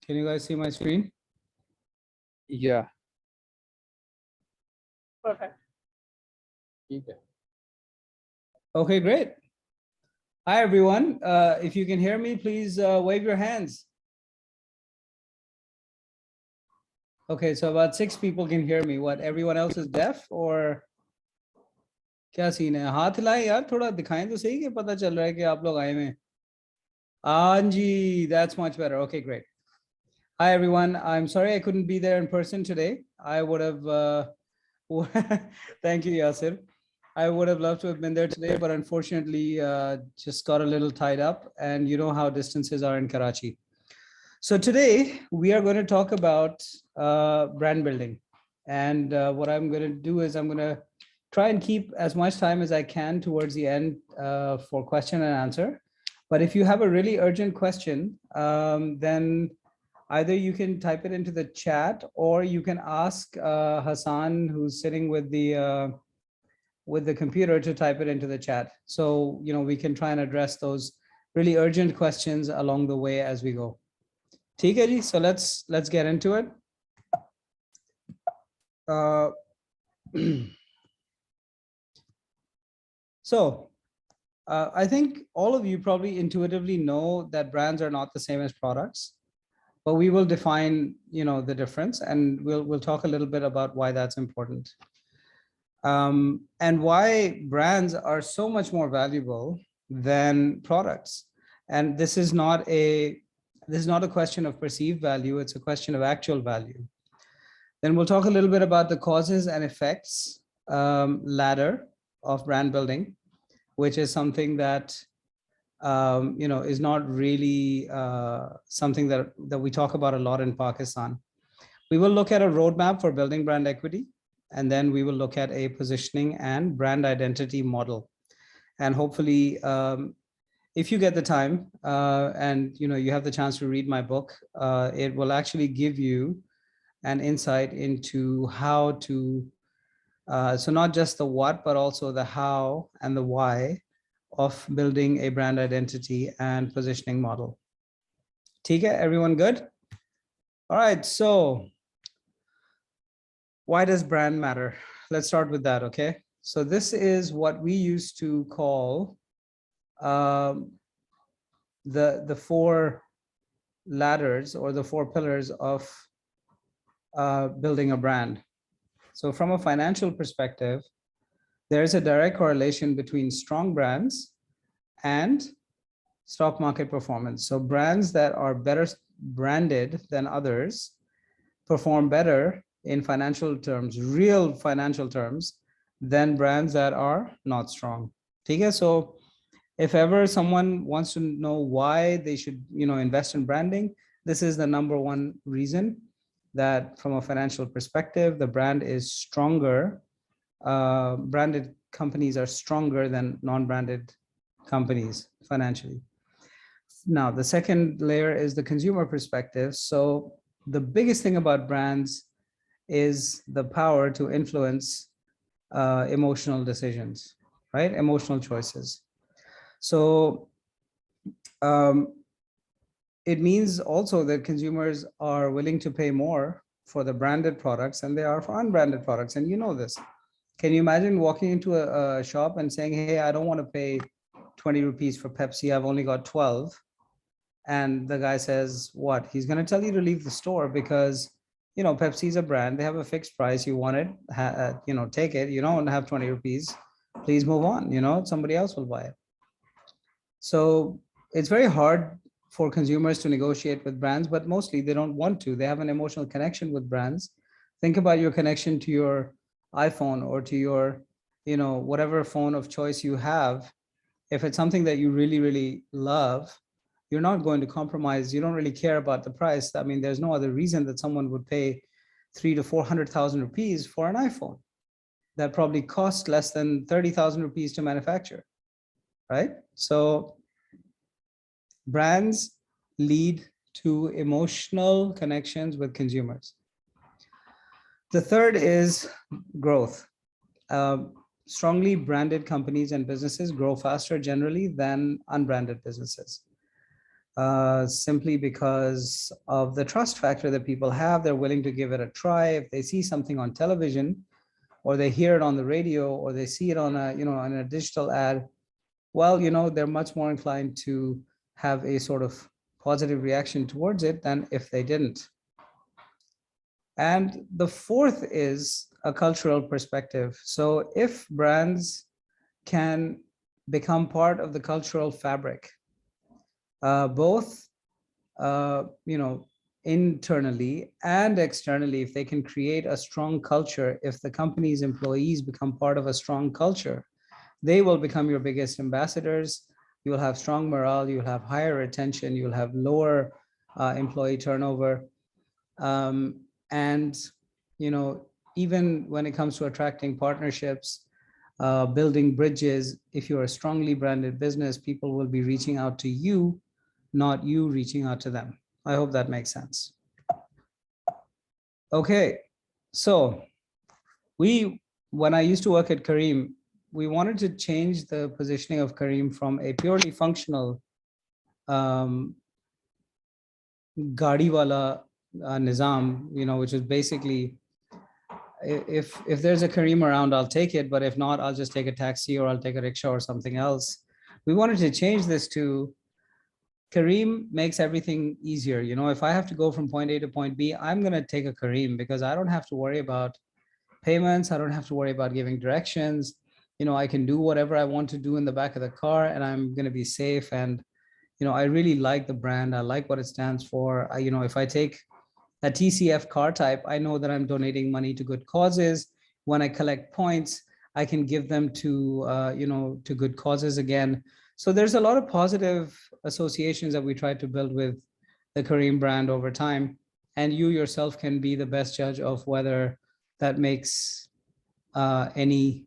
Can you guys see my screen? Yeah. Perfect. Okay, great. Hi, everyone. If you can hear me, please wave your hands. Okay, so about 6 people can hear me. What, everyone else is deaf or क्या scene है? हाथ हिलाएं यार, थोड़ा दिखाएं तो सही कि पता चल रहा है कि आप लोग आए हुए हैं. हाँ जी, that's much better. Okay, great. Hi, everyone. I'm sorry I couldn't be there in person today. I would have, thank you, Yasir. I would have loved to have been there today, but unfortunately just got a little tied up, and you know how distances are in Karachi. So today we are going to talk about brand building. And what I'm going to do is I'm going to try and keep as much time as I can towards the end for question and answer. But if you have a really urgent question, then either you can type it into the chat or you can ask Hassan, who's sitting with the computer, to type it into the chat. So, you know, we can try and address those really urgent questions along the way as we go. ठीक है जी, so let's get into it. So I think all of you probably intuitively know that brands are not the same as products, but we will define, you know, the difference, and we'll talk a little bit about why that's important. And why brands are so much more valuable than products. And this is not a question of perceived value, it's a question of actual value. Then we'll talk a little bit about the causes and effects ladder of brand building, which is something that you know, is not really something that we talk about a lot in Pakistan. We will look at a roadmap for building brand equity, and then we will look at a positioning and brand identity model. And hopefully, if you get the time and you know, you have the chance to read my book, it will actually give you an insight into how to, so not just the what, but also the how and the why of building a brand identity and positioning model. Tika, everyone good? All right, so why does brand matter? Let's start with that, okay? So this is what we used to call the 4 ladders or the 4 pillars of building a brand. So from a financial perspective, there's a direct correlation between strong brands and stock market performance. So brands that are better branded than others perform better in financial terms, real financial terms, than brands that are not strong. Okay, so if ever someone wants to know why they should, you know, invest in branding, this is the #1 reason, that from a financial perspective, the brand is stronger. Branded companies are stronger than non-branded companies financially. Now, the second layer is the consumer perspective. So the biggest thing about brands is the power to influence emotional decisions, right? Emotional choices. So it means also that consumers are willing to pay more for the branded products than they are for unbranded products. And you know this. Can you imagine walking into a shop and saying, hey, I don't want to pay 20 rupees for Pepsi, I've only got 12. And the guy says, what? He's going to tell you to leave the store because, you know, Pepsi is a brand. They have a fixed price. You want it, you know, take it. You don't have 20 rupees. Please move on. You know, somebody else will buy it. So it's very hard for consumers to negotiate with brands, but mostly they don't want to. They have an emotional connection with brands. Think about your connection to your iPhone or to your, you know, whatever phone of choice you have. If it's something that you really, really love, you're not going to compromise. You don't really care about the price. I mean, there's no other reason that someone would pay 300,000 to 400,000 rupees for an iPhone that probably costs less than 30,000 rupees to manufacture, right? So brands lead to emotional connections with consumers. The third is growth. Strongly branded companies and businesses grow faster generally than unbranded businesses. simply because of the trust factor that people have. They're willing to give it a try. If they see something on television, or they hear it on the radio, or they see it on a, on a digital ad, well, they're much more inclined to have a sort of positive reaction towards it than if they didn't. And the fourth is a cultural perspective. So if brands can become part of the cultural fabric, both internally and externally, if they can create a strong culture, if the company's employees become part of a strong culture, they will become your biggest ambassadors. You will have strong morale, you'll have higher retention, you'll have lower employee turnover. And even when it comes to attracting partnerships, building bridges, if you're a strongly branded business, people will be reaching out to you, not you reaching out to them. I hope that makes sense. Okay, so when I used to work at Careem, we wanted to change the positioning of Careem from a purely functional gaadi wala nizam, which is basically, if there's a Careem around, I'll take it, but if not, I'll just take a taxi or I'll take a rickshaw or something else. We wanted to change this to Careem makes everything easier. If I have to go from point A to point B, I'm going to take a Careem because I don't have to worry about payments. I don't have to worry about giving directions. I can do whatever I want to do in the back of the car and I'm going to be safe. And, I really like the brand. I like what it stands for. If I take a TCF car type, I know that I'm donating money to good causes. When I collect points, I can give them to, to good causes again. So there's a lot of positive associations that we try to build with the Careem brand over time. And you yourself can be the best judge of whether that makes any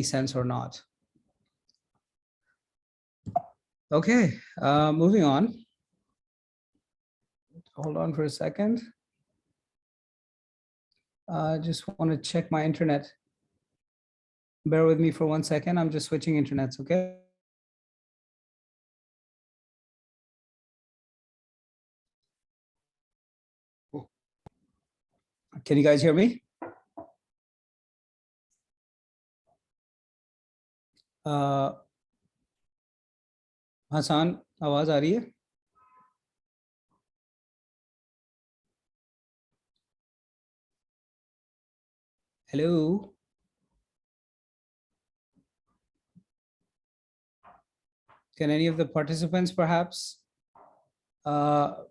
sense or not. Okay, moving on. Hold on for a second. I just want to check my internet. Bear with me for 1 second. I'm just switching internets, okay? Can you guys hear me? Hassan, आवाज आ रही है? Hello? Can any of the participants perhaps? Raza?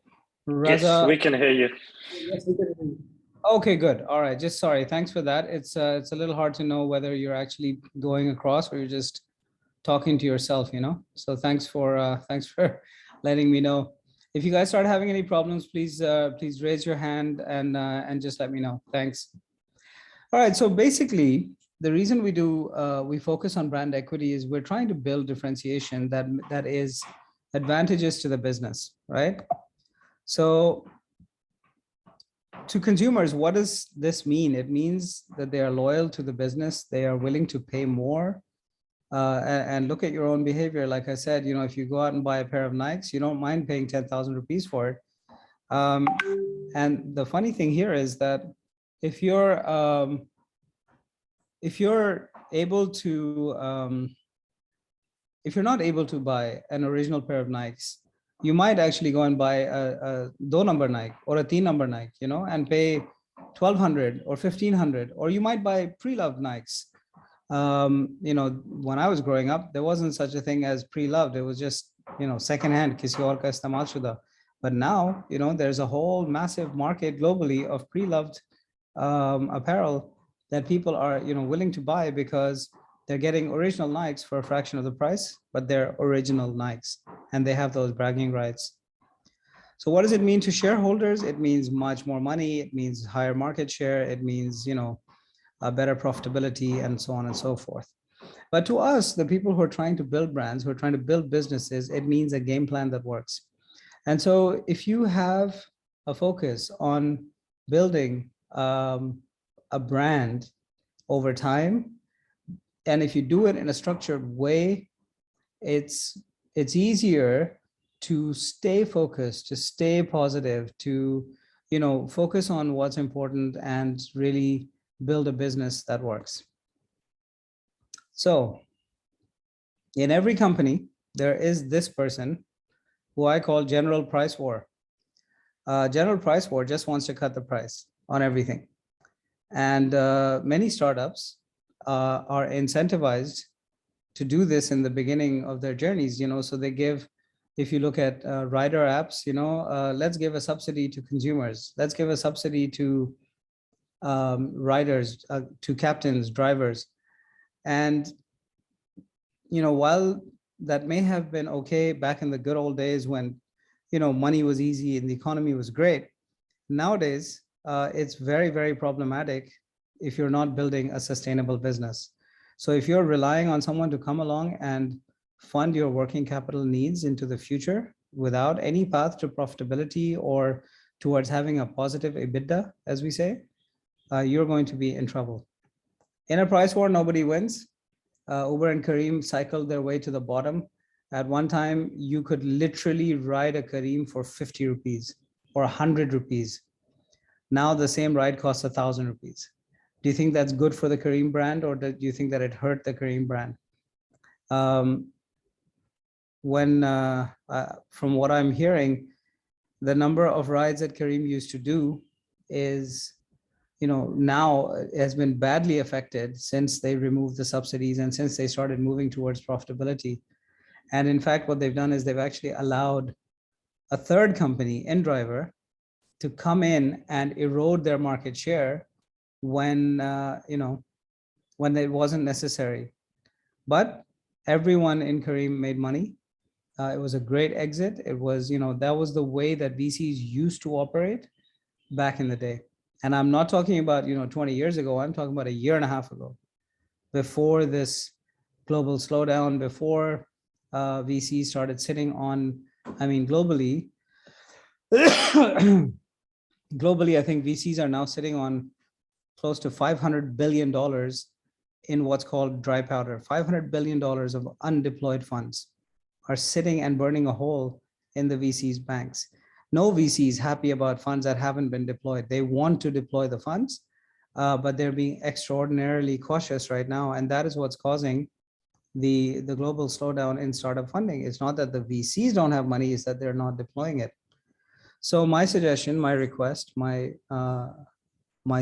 Yes, we can hear you. Yes, we can hear you. Okay, good. All right. Just sorry. Thanks for that. It's a little hard to know whether you're actually going across or you're just talking to yourself, So thanks for letting me know. If you guys start having any problems, please raise your hand and just let me know. Thanks. All right. So basically, the reason we focus on brand equity is we're trying to build differentiation that is advantageous to the business, right? So to consumers, what does this mean? It means that they are loyal to the business. They are willing to pay more. And look at your own behavior. Like I said, if you go out and buy a pair of Nikes, you don't mind paying 10,000 rupees for it. And the funny thing here is that if you're able to, if you're not able to buy an original pair of Nikes, you might actually go and buy a 2-number Nike or a 3-number Nike, and pay 1,200 or 1,500, or you might buy pre-loved Nikes. When I was growing up, there wasn't such a thing as pre-loved. It was just, secondhand, kisi aur ka istemal shuda. But now, there's a whole massive market globally of pre-loved apparel that people are, willing to buy because they're getting original Nikes for a fraction of the price, but they're original Nikes and they have those bragging rights. So what does it mean to shareholders? It means much more money. It means higher market share. It means, a better profitability and so on and so forth. But to us, the people who are trying to build brands, who are trying to build businesses, it means a game plan that works. And so if you have a focus on building a brand over time, and if you do it in a structured way, it's it's easier to stay focused, to stay positive, to, you know, focus on what's important and really build a business that works. So in every company, there is this person who I call General Price War. General Price War just wants to cut the price on everything. And many startups are incentivized to do this in the beginning of their journeys, you know, so they give, if you look at rider apps, you know, let's give a subsidy to consumers. Let's give a subsidy to riders, to captains, drivers. And, you know, while that may have been okay back in the good old days when, you know, money was easy and the economy was great, nowadays, it's very, very problematic if you're not building a sustainable business. So if you're relying on someone to come along and fund your working capital needs into the future without any path to profitability or towards having a positive EBITDA, as we say, you're going to be in trouble. In a price war, nobody wins. Uber and Careem cycled their way to the bottom. At one time, you could literally ride a Careem for 50 rupees or 100 rupees. Now the same ride costs 1,000 rupees. Do you think that's good for the Careem brand, or do you think that it hurt the Careem brand? From what I'm hearing, the number of rides that Careem used to do is, you know, now has been badly affected since they removed the subsidies and since they started moving towards profitability. And in fact, what they've done is they've actually allowed a third company, InDriver, to come in and erode their market share when, you know, when it wasn't necessary. But everyone in Careem made money. It was a great exit. It was, you know, that was the way that VCs used to operate back in the day. And I'm not talking about, you know, 20 years ago. I'm talking about a year and a half ago, before this global slowdown, before VCs started sitting on, I mean, globally, globally, I think VCs are now sitting on close to $500 billion in what's called dry powder. $500 billion of undeployed funds are sitting and burning a hole in the VCs banks. No VC is happy about funds that haven't been deployed. They want to deploy the funds, but they're being extraordinarily cautious right now. And that is what's causing the global slowdown in startup funding. It's not that the VCs don't have money, it's that they're not deploying it. So my suggestion, my request, my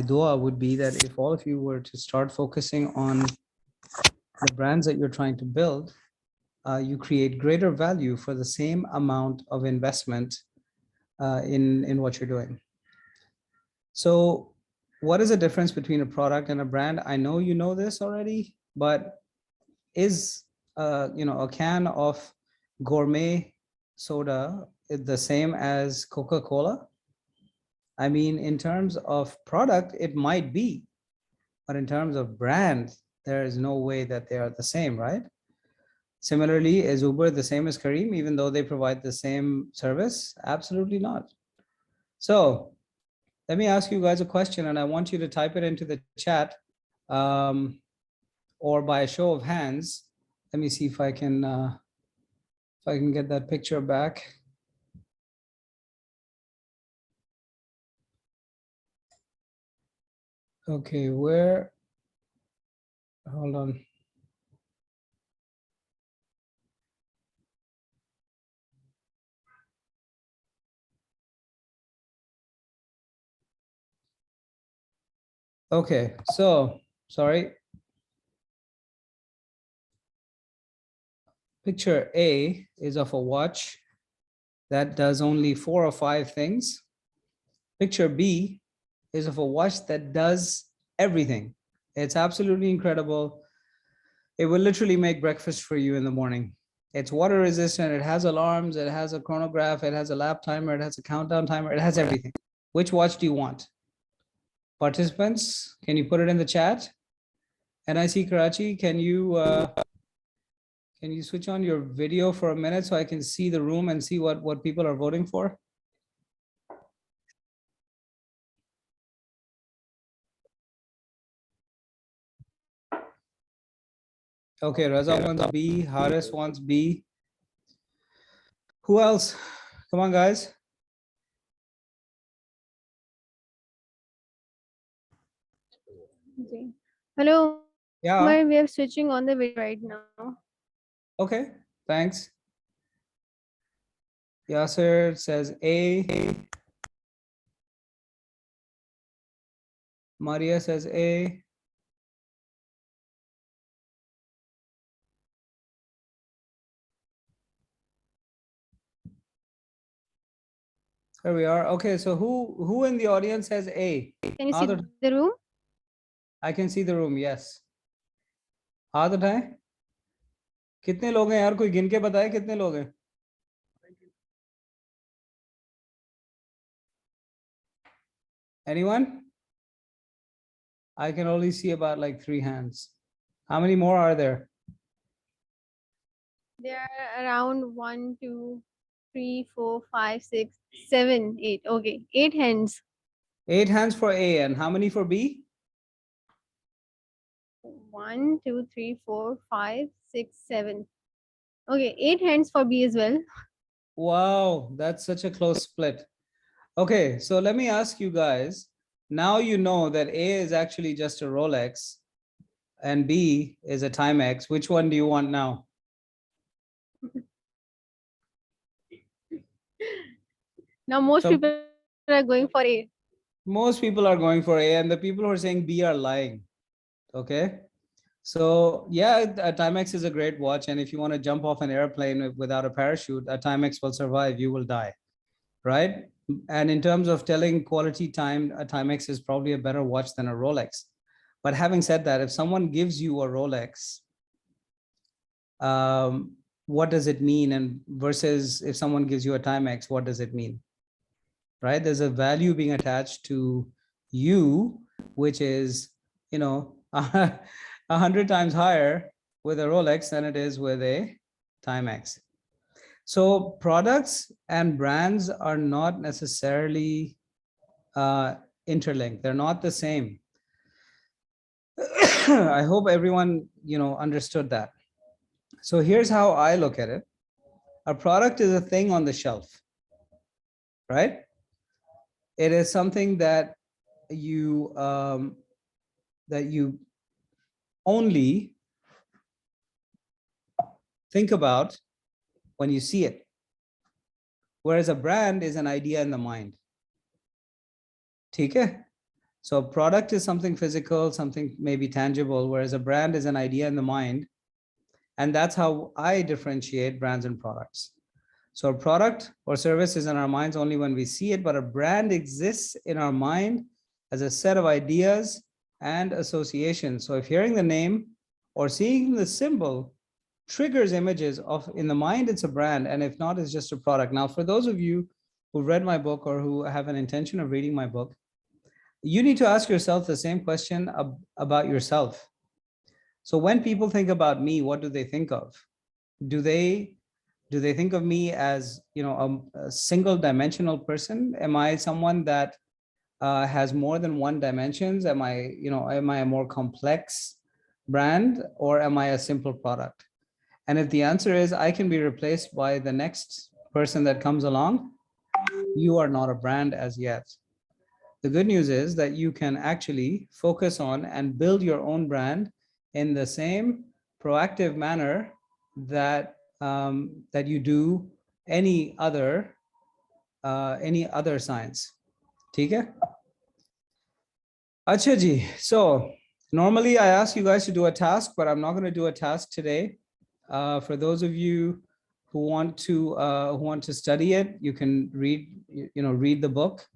dua would be that if all of you were to start focusing on the brands that you're trying to build, you create greater value for the same amount of investment in what you're doing. So what is the difference between a product and a brand? I know you know this already, but is you know, a can of gourmet soda the same as Coca-Cola? I mean, in terms of product, it might be, but in terms of brand, there is no way that they are the same, right? Similarly, is Uber the same as Careem, even though they provide the same service? Absolutely not. So let me ask you guys a question, and I want you to type it into the chat, or by a show of hands. Let me see if I can get that picture back. Okay, where? Hold on. Okay, so sorry. Picture A is of a watch that does only 4 or 5 things. Picture B is of a watch that does everything. It's absolutely incredible. It will literally make breakfast for you in the morning. It's water resistant, it has alarms, it has a chronograph, it has a lap timer, it has a countdown timer, it has everything. Which watch do you want? Participants, can you put it in the chat? NIC Karachi, can you switch on your video for a minute so I can see the room and see what people are voting for? Okay, Raza wants B, Haris wants B. Who else? Come on, guys. Hello. Yeah. We are switching on the video right now. Okay. Thanks. Yasser says A. Maria says A. There we are. Okay, so who in the audience has A? Can you see the room? I can see the room, yes. हाथ उठाएं. कितने लोग हैं यार, कोई गिन के बताए कितने लोग हैं? Anyone? I can only see about like 3 hands. How many more are there? There are around 1, 2, 3, 4, 5, 6, 7, 8. Okay, 8 hands. 8 hands for A, and how many for B? 1, 2, 3, 4, 5, 6, 7. Okay, 8 hands for B as well. Wow, that's such a close split. Okay, so let me ask you guys. Now you know that A is actually just a Rolex and B is a Timex. Which one do you want now? Now most people are going for A. Most people are going for A, and the people who are saying B are lying. Okay. So yeah, a Timex is a great watch. And if you want to jump off an airplane without a parachute, a Timex will survive, you will die, right? And in terms of telling quality time, a Timex is probably a better watch than a Rolex. But having said that, if someone gives you a Rolex, what does it mean? And versus if someone gives you a Timex, what does it mean? Right? There's a value being attached to you, which is, 100 times higher with a Rolex than it is with a Timex. So products and brands are not necessarily interlinked. They're not the same. I hope everyone, understood that. So here's how I look at it. A product is a thing on the shelf, right? It is something that you only think about when you see it. Whereas a brand is an idea in the mind. Okay? So a product is something physical, something maybe tangible, whereas a brand is an idea in the mind. And that's how I differentiate brands and products. So a product or service is in our minds only when we see it, but a brand exists in our mind as a set of ideas and associations. So if hearing the name or seeing the symbol triggers images of in the mind, it's a brand, and if not, it's just a product. Now, for those of you who read my book or who have an intention of reading my book, you need to ask yourself the same question about yourself. So when people think about me, what do they think of? Do they think of me as, a single dimensional person? Am I someone that has more than one dimensions? Am I a more complex brand, or am I a simple product? And if the answer is I can be replaced by the next person that comes along, you are not a brand as yet. The good news is that you can actually focus on and build your own brand in the same proactive manner that that you do any other science. Okay? Acha ji. So normally I ask you guys to do a task, but I'm not going to do a task today. For those of you who want to study it, you can read the book,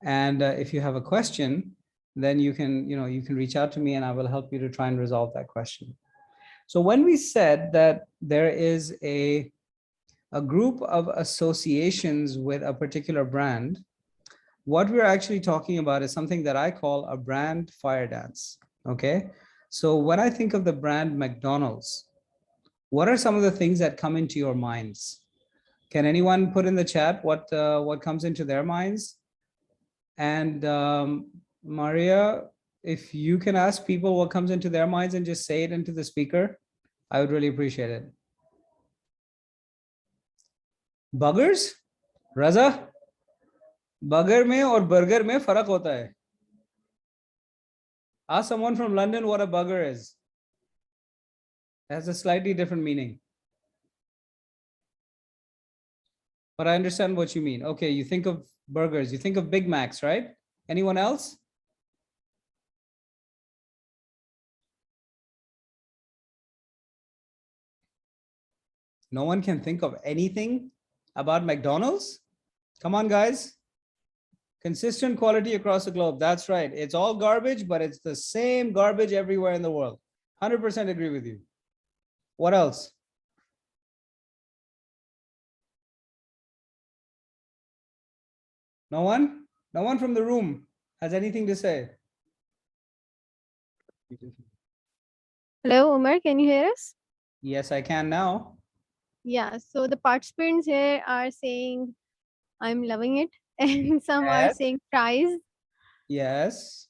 and if you have a question, then you can reach out to me and I will help you to try and resolve that question. So when we said that there is a group of associations with a particular brand, what we're actually talking about is something that I call a brand fire dance. Okay, so when I think of the brand McDonald's, what are some of the things that come into your minds? Can anyone put in the chat what comes into their minds? And Maria, if you can ask people what comes into their minds and just say it into the speaker, I would really appreciate it. Buggers? Raza? Bugger में और burger में फर्क होता है. Ask someone from London what a bugger is. It has a slightly different meaning. But I understand what you mean. Okay, you think of burgers, you think of Big Macs, right? Anyone else? No one can think of anything about McDonald's? Come on, guys. Consistent quality across the globe. That's right. It's all garbage, but it's the same garbage everywhere in the world. 100% agree with you. What else? No one? No one from the room has anything to say. Hello, Omar, can you hear us? Yes, I can now. Yeah, so the participants here are saying, I'm loving it. And some are Yes. saying fries, Yes.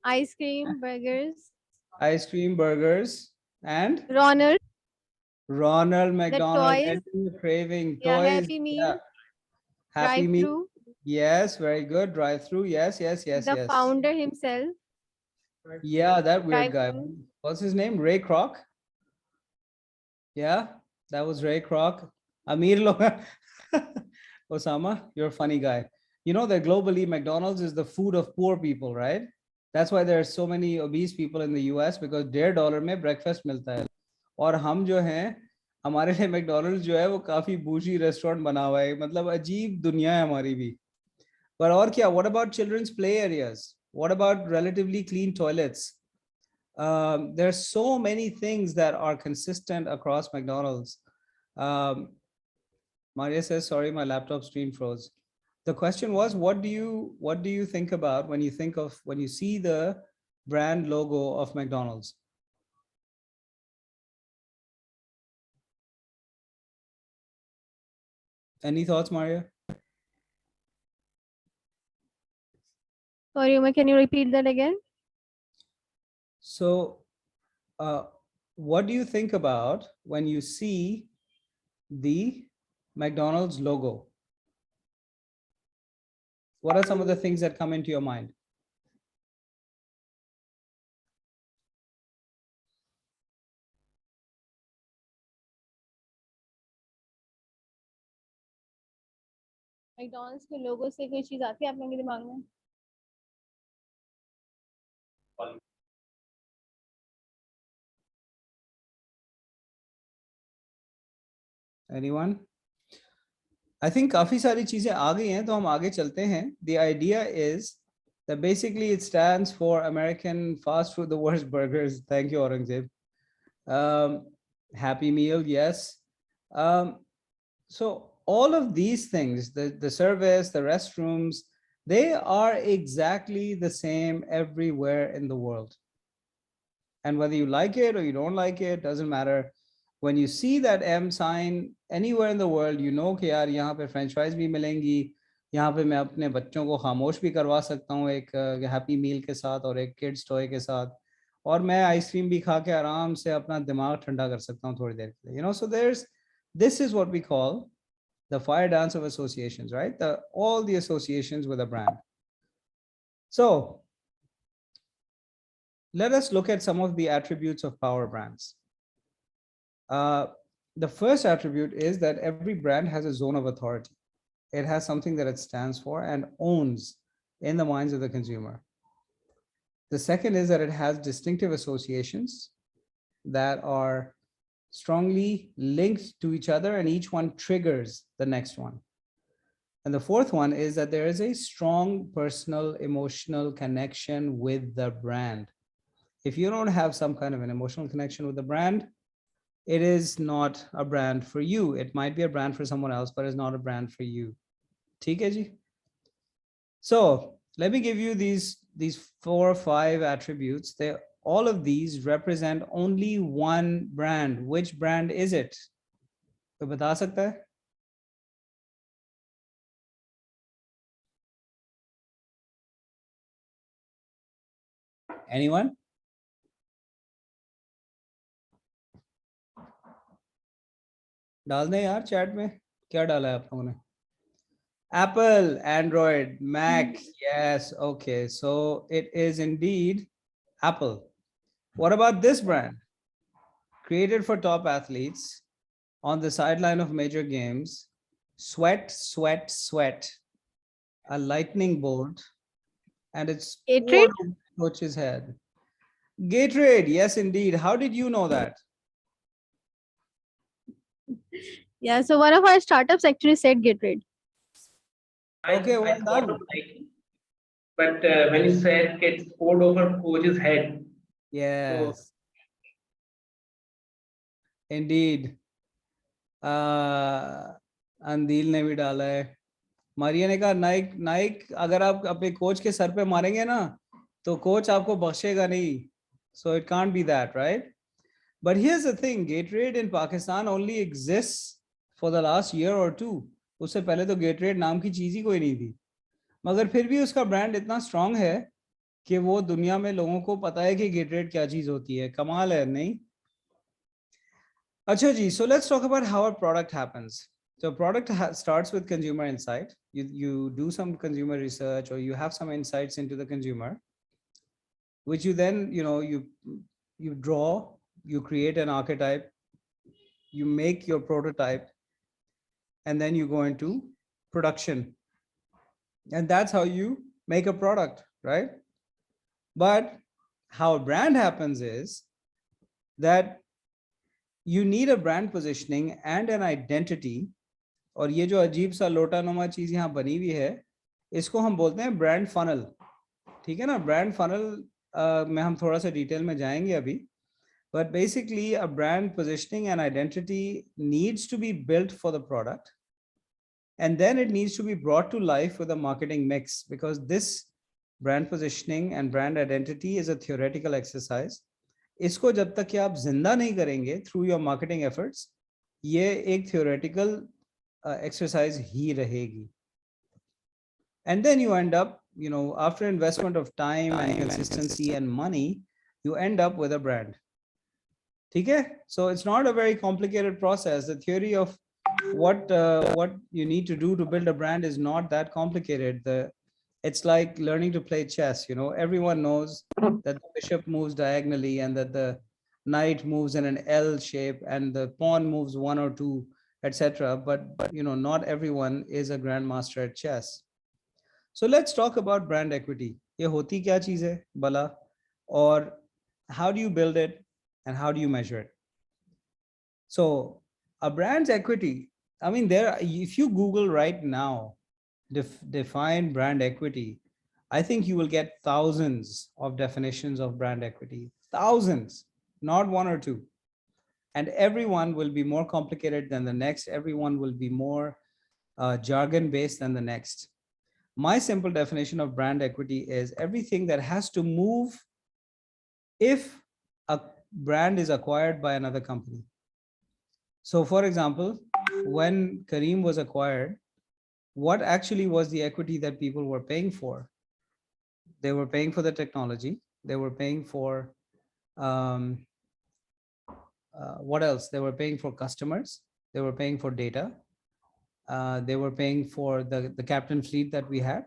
ice cream, burgers, Ice cream, burgers, and Ronald, Ronald the McDonald. toys, Ending the craving. yeah, Toys. Happy Meal, Yeah. Happy Meal. drive-through, Yes, very good. Drive through. Yes, yes, yes, the yes. founder himself, Yeah, that weird guy. drive-through. What's his name? Ray Kroc. Yeah, that was Ray Kroc. Amir Loga. Osama, you're a funny guy. You know that globally McDonald's is the food of poor people, right? That's why there are so many obese people in the US because $1.50 में breakfast मिलता है. और हम जो हैं हमारे लिए McDonald's जो है वो काफी बूशी रेस्टोरेंट बना हुआ है मतलब अजीब दुनिया है हमारी भी पर और क्या what about children's play areas what about relatively clean toilets there's so many things that are consistent across McDonald's. Maria says sorry my laptop screen froze. The question was what do you think about when you see the brand logo of McDonald's? Any thoughts, Maria? Sorry, Omar, can you repeat that again? So, what do you think about when you see the McDonald's logo? What are some of the things that come into your mind? McDonald's के लोगो से कोई चीज आती है आप लोगों के दिमाग में? Anyone? I think काफी सारी चीजें आ गई हैं तो हम आगे चलते हैं. The idea is that basically it stands for American fast food, the worst burgers. Thank you, Aurangzeb. Happy Meal, yes. So all of these things, the service, the restrooms, they are exactly the same everywhere in the world. And whether you like it or you don't like it, doesn't matter. When you see that M sign anywhere in the world, you know कि यार यहाँ पे French fries भी मिलेंगी, यहाँ पे मैं अपने बच्चों को खामोश भी करवा सकता हूँ एक हैप्पी मील के साथ और एक किड्स टॉय के साथ और मैं आइसक्रीम भी खा के आराम से अपना दिमाग ठंडा कर सकता हूँ थोड़ी देर के लिए. You know, so this is what we call the fire dance of associations, right? All the associations with a brand. So let us look at some of the attributes of power brands. The first attribute is that every brand has a zone of authority. It has something that it stands for and owns in the minds of the consumer. The second is that it has distinctive associations that are strongly linked to each other and each one triggers the next one. And the fourth one is that there is a strong personal emotional connection with the brand. If you don't have some kind of an emotional connection with the brand, it is not a brand for you. It might be a brand for someone else, but it's not a brand for you. ठीक है जी? So let me give you these 4 or 5 attributes. All of these represent only one brand. Which brand is it? तो बता सकता है? Anyone? डाल दें यार chat में. क्या डाला है आप लोगों ने? Apple, Android, Mac. Yes, okay. So it is indeed Apple. What about this brand? Created for top athletes on the sideline of major games. Sweat, sweat, sweat. A lightning bolt, and it's Gatorade? poured over the coach's head. Gatorade, yes, indeed. How did you know that? Yeah, so one of our startups actually said Gatorade. Okay, well I thought done. of Nike, but when you said it's poured over coach's head, Yes, indeed. अंदील ने भी डाला है. मारिया ने कहा नाइक नाइक अगर आप अपने coach के सर पे मारेंगे ना तो कोच आपको बख्शेगा नहीं. So it can't be that, right? But here's the thing, Gatorade in Pakistan only exists for the last year or two. उससे पहले तो Gatorade नाम की चीज ही कोई नहीं थी. मगर फिर भी उसका ब्रांड इतना स्ट्रांग है कि वो दुनिया में लोगों को पता है कि Gatorade क्या चीज होती है. कमाल है नहीं? अच्छा जी, so let's talk about how a product happens. So product starts with consumer insight. You do some consumer research or you have some insights into the consumer, which you then, you draw, you create an archetype, you make your prototype, and then you go into production. And that's how you make a product, right? But how a brand happens is that you need a brand positioning and an identity. और ये जो अजीब सा लोटानुमा चीज यहाँ बनी हुई है इसको हम बोलते हैं ब्रांड फनल. ठीक है ना? ब्रांड फनल में हम थोड़ा सा डिटेल में जाएंगे अभी. But basically a brand positioning and identity needs to be built for the product, and then it needs to be brought to life with a marketing mix, because this brand positioning and brand identity is a theoretical exercise. इसको जब तक कि आप जिंदा नहीं करेंगे through your marketing efforts, ये एक theoretical exercise ही रहेगी. And then you end up, after investment of time and consistency and money, you end up with a brand. Okay? So it's not a very complicated process. The theory of what you need to do to build a brand is not that complicated. It's like learning to play chess. Everyone knows that the bishop moves diagonally and that the knight moves in an L shape and the pawn moves 1 or 2, etc. But not everyone is a grandmaster at chess. So let's talk about brand equity. ये होती क्या चीज़ है भला, और how do you build it and how do you measure it? So a brand's equity, I mean, if you Google right now, define brand equity, I think you will get thousands of definitions of brand equity. Thousands, not 1 or 2. And everyone will be more complicated than the next. Everyone will be more jargon-based than the next. My simple definition of brand equity is everything that has to move if a brand is acquired by another company. So for example, when Careem was acquired, what actually was the equity that people were paying for? They were paying for the technology. They were paying for, what else? They were paying for customers. They were paying for data. They were paying for the captain fleet that we had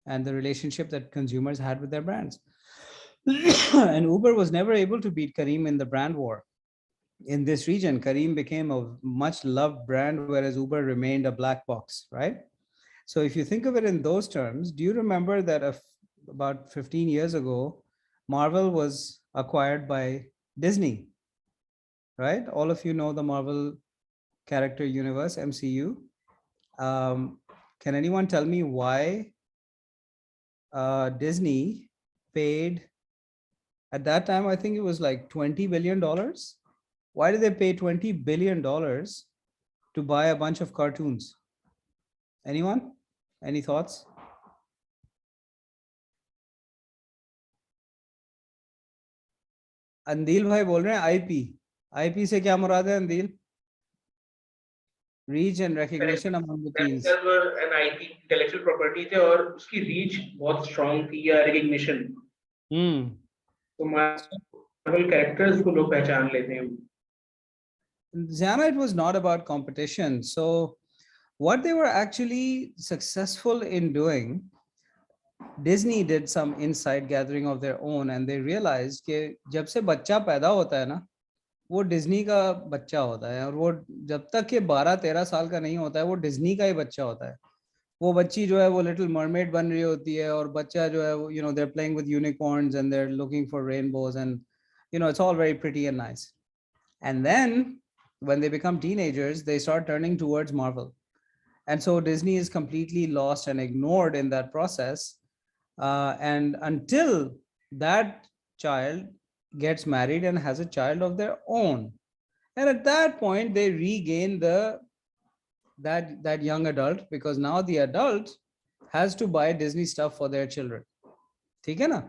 and the relationship that consumers had with their brands. And Uber was never able to beat Careem in the brand war. In this region, Careem became a much loved brand, whereas Uber remained a black box, right? So if you think of it in those terms, do you remember that about 15 years ago, Marvel was acquired by Disney, right? All of you know the Marvel character universe, MCU. Can anyone tell me why Disney paid, at that time, I think it was like $20 billion. Why did they pay $20 billion to buy a bunch of cartoons? Anyone? Any thoughts? अंदील भाई बोल रहे हैं IP. IP से क्या मुराद है Andeel? Reach and recognition among the teams. an IP intellectual property थे और उसकी reach बहुत strong थी या recognition. तो Marvel characters को लोग पहचान लेते हैं. Zana, it was not about competition. So what they were actually successful in doing, Disney did some insight gathering of their own and they realized कि जब से बच्चा पैदा होता है ना, वो डिज्नी का बच्चा होता है और वो जब तक के 12-13 साल का नहीं होता है वो डिज्नी का ही बच्चा होता है. वो बच्ची जो है वो लिटिल मरमेड बन रही होती है और बच्चा जो है वो you know they are playing with unicorns and they are looking for rainbows and you know it's all very pretty and nice. And then when they become teenagers, they start turning towards Marvel. And so Disney is completely lost and ignored in that process. And until that child gets married and has a child of their own. And at that point, they regain that young adult because now the adult has to buy Disney stuff for their children. ठीक है ना?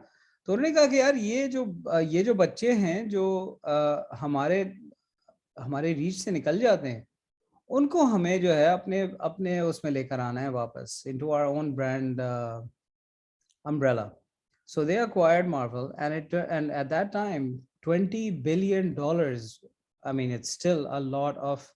तो उन्होंने कहा कि यार ये जो बच्चे हैं जो हमारे रीच से निकल जाते हैं उनको हमें जो है अपने उसमें लेकर आना है वापस into our own brand umbrella. So they acquired Marvel and at that time $20 billion. I mean, it's still a lot of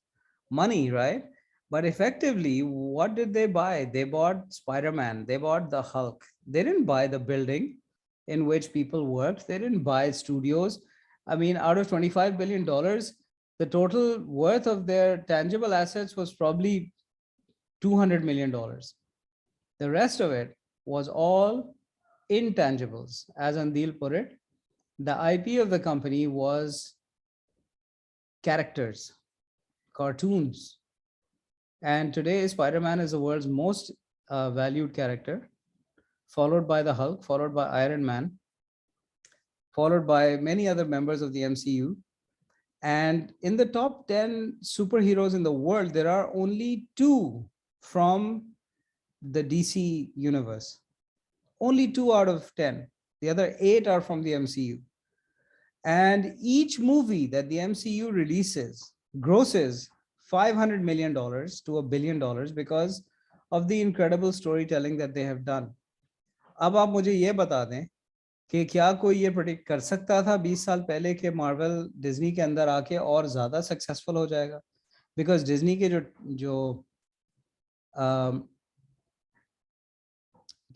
money, right? But effectively, what did they buy? They bought Spider-Man, they bought the Hulk. They didn't buy the building in which people worked. They didn't buy studios. I mean, out of $25 billion, the total worth of their tangible assets was probably $200 million. The rest of it was all intangibles. As Andil put it, the IP of the company was characters, cartoons. And today, Spider-Man is the world's most valued character, followed by the Hulk, followed by Iron Man, followed by many other members of the MCU. And in the top 10 superheroes in the world, there are only 2 from the DC universe. Only 2 out of 10. The other 8 are from the MCU. And each movie that the MCU releases grosses $500 million to $1 billion because of the incredible storytelling that they have done. अब आप मुझे ये बता दें कि क्या कोई ये प्रेडिक्ट कर सकता था 20 साल पहले कि मार्वल डिज्नी के अंदर आके और ज़्यादा सक्सेसफुल हो जाएगा? बिकॉज डिज्नी के जो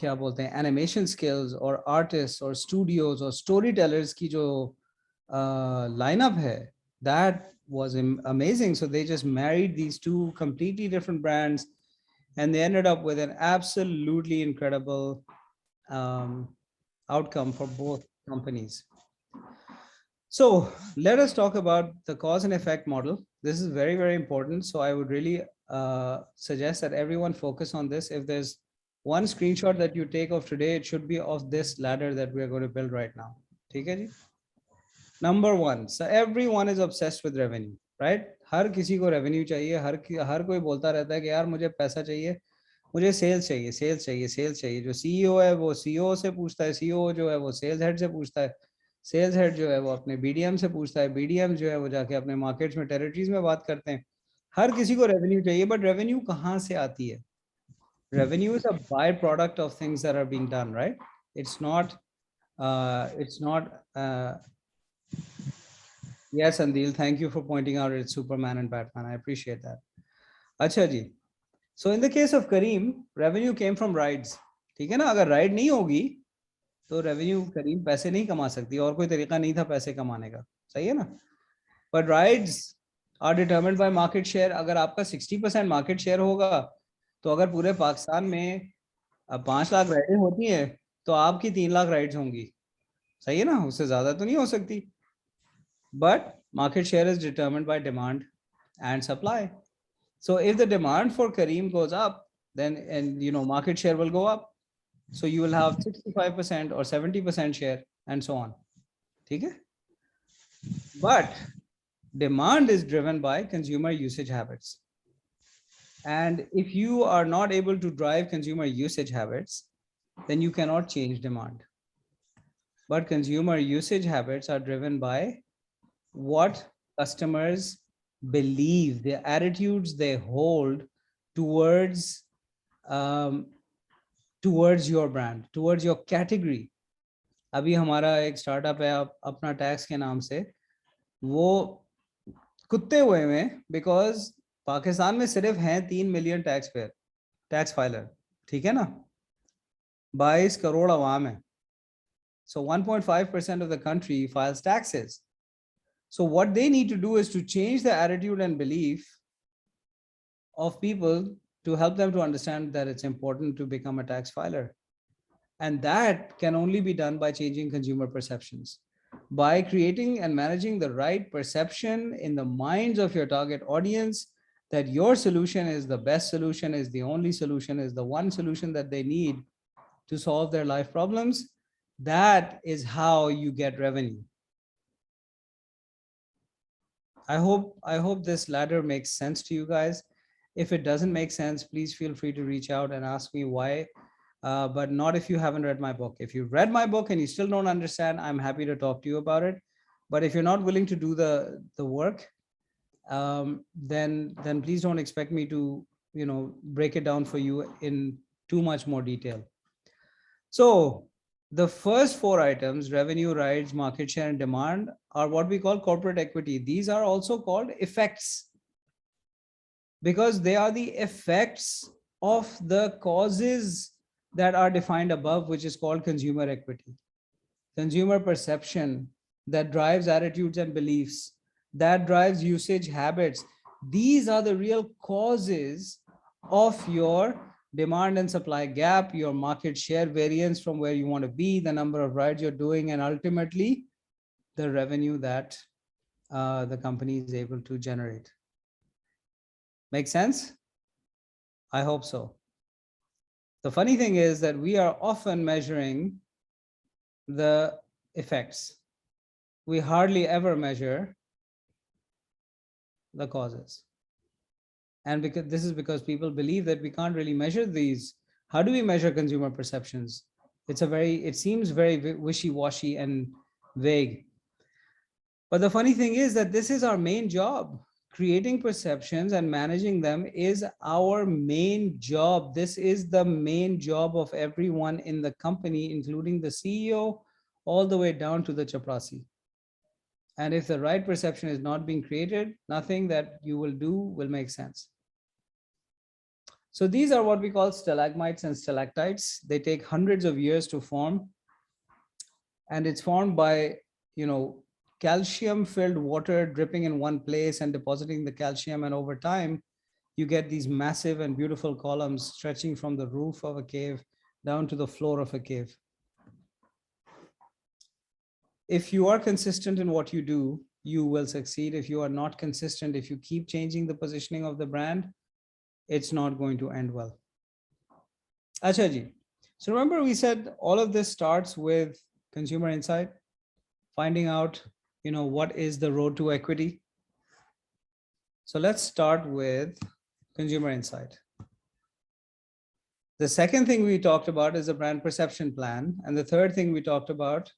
क्या बोलते हैं एनिमेशन स्किल्स और आर्टिस्ट और स्टूडियोज और स्टोरी टेलर्स की जो लाइनअप है that was amazing. So they just married these 2 completely different brands and they ended up with an absolutely incredible outcome for both companies. So let us talk about the cause and effect model. This is very, very important. So I would really suggest that everyone focus on this. If there's one screenshot that you take of today, it should be of this ladder that we are going to build right now. Okay, ji? Number 1, so everyone is obsessed with revenue, right? हर किसी को revenue चाहिए, हर कोई बोलता रहता है कि यार मुझे पैसा चाहिए, मुझे sales चाहिए, sales चाहिए, sales चाहिए. जो CEO है वो CEO से पूछता है, CEO जो है वो sales head से पूछता है, sales head जो है वो अपने BDM से पूछता है, BDM जो है वो जाके अपने markets में territories में बात करते हैं. हर किसी को revenue चाहिए, but revenue कहाँ से आती है? Revenue is a byproduct of things that are being done, right? It's not. Yes, Andil, thank you for pointing out it's Superman and Batman. I appreciate that. Acha ji. So in the case of Kareem, revenue came from rides. ठीक है ना? अगर ride नहीं होगी, तो revenue Kareem पैसे नहीं कमा सकती और कोई तरीका नहीं था पैसे कमाने का. सही है ना? But rides are determined by market share. अगर आपका 60% market share होगा, तो अगर पूरे पाकिस्तान में 5 लाख राइडें होती हैं, तो आपकी 3 लाख राइड्स होंगी. सही है ना? उससे ज़्यादा तो नहीं हो सकती. But market share is determined by demand and supply. So if the demand for Kareem goes up, then market share will go up. So you will have 65% or 70% share and so on. Okay? But demand is driven by consumer usage habits. And if you are not able to drive consumer usage habits, then you cannot change demand. But consumer usage habits are driven by what customers believe, the attitudes they hold towards your brand, towards your category. अभी हमारा एक startup है अपना tax के नाम से, वो कुत्ते हुए में because पाकिस्तान में सिर्फ हैं 3 मिलियन टैक्स फाइलर, ठीक है ना? 22 करोड़ आवाम है. So 1.5% of the country files taxes. So what they need to do is to change the attitude and belief of people to help them to understand that it's important to become a tax filer. And that can only be done by changing consumer perceptions, by creating and managing the right perception in the minds of your target audience that your solution is the best solution, is the only solution, is the one solution that they need to solve their life problems. That is how you get revenue. I hope this ladder makes sense to you guys. If it doesn't make sense, please feel free to reach out and ask me why, but not if you haven't read my book. If you've read my book and you still don't understand, I'm happy to talk to you about it. But if you're not willing to do the work, then please don't expect me to, break it down for you in too much more detail. So the first 4 items, revenue, rights, market share, and demand, are what we call corporate equity. These are also called effects because they are the effects of the causes that are defined above, which is called consumer equity. Consumer perception that drives attitudes and beliefs, that drives usage habits. These are the real causes of your demand and supply gap, your market share variance from where you want to be, the number of rides you're doing, and ultimately the revenue that the company is able to generate. Make sense? I hope so. The funny thing is that we are often measuring the effects. We hardly ever measure the causes. And because this is because people believe that we can't really measure these. How do we measure consumer perceptions? It seems very wishy-washy and vague. But the funny thing is that this is our main job. Creating perceptions and managing them is our main job. This is the main job of everyone in the company, including the CEO, all the way down to the chaprasi. And if the right perception is not being created, nothing that you will do will make sense. So these are what we call stalagmites and stalactites. They take hundreds of years to form. And it's formed by, calcium filled water dripping in one place and depositing the calcium. And over time, you get these massive and beautiful columns stretching from the roof of a cave down to the floor of a cave. If you are consistent in what you do, you will succeed. If you are not consistent, if you keep changing the positioning of the brand, it's not going to end well. Acha ji. So remember we said all of this starts with consumer insight, finding out, what is the road to equity. So let's start with consumer insight. The second thing we talked about is a brand perception plan. And the third thing we talked about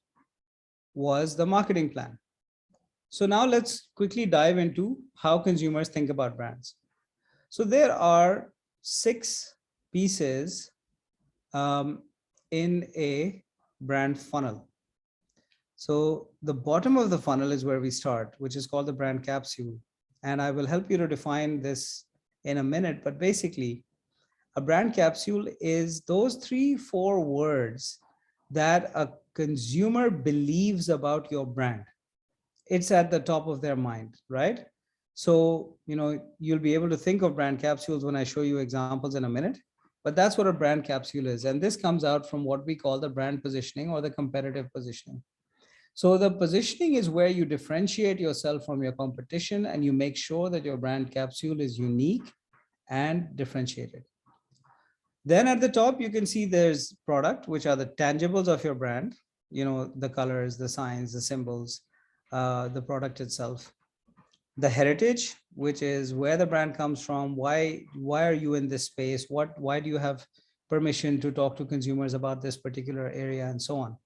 was the marketing plan. So now let's quickly dive into how consumers think about brands. So there are 6 pieces in a brand funnel. So the bottom of the funnel is where we start, which is called the brand capsule. And I will help you to define this in a minute, but basically a brand capsule is those 3-4 words that a consumer believes about your brand. It's at the top of their mind, right? So, you'll be able to think of brand capsules when I show you examples in a minute, but that's what a brand capsule is. And this comes out from what we call the brand positioning or the competitive positioning. So the positioning is where you differentiate yourself from your competition and you make sure that your brand capsule is unique and differentiated. Then at the top, you can see there's product, which are the tangibles of your brand, the colors, the signs, the symbols, the product itself. The heritage, which is where the brand comes from, why are you in this space, why do you have permission to talk to consumers about this particular area, and so on.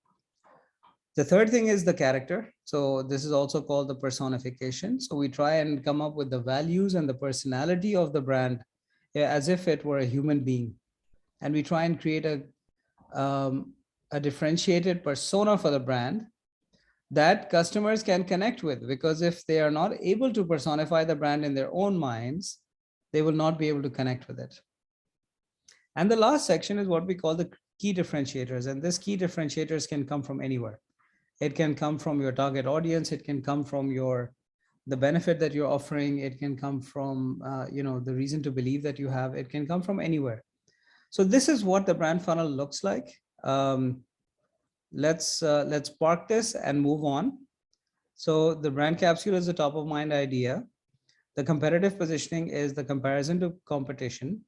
The third thing is the character. So this is also called the personification. So we try and come up with the values and the personality of the brand as if it were a human being. And we try and create a differentiated persona for the brand that customers can connect with, because if they are not able to personify the brand in their own minds, they will not be able to connect with it. And the last section is what we call the key differentiators. And this key differentiators can come from anywhere. It can come from your target audience. It can come from the benefit that you're offering. It can come from the reason to believe that you have. It can come from anywhere. So this is what the brand funnel looks like. Let's park this and move on. So the brand capsule is the top of mind idea. The competitive positioning is the comparison to competition.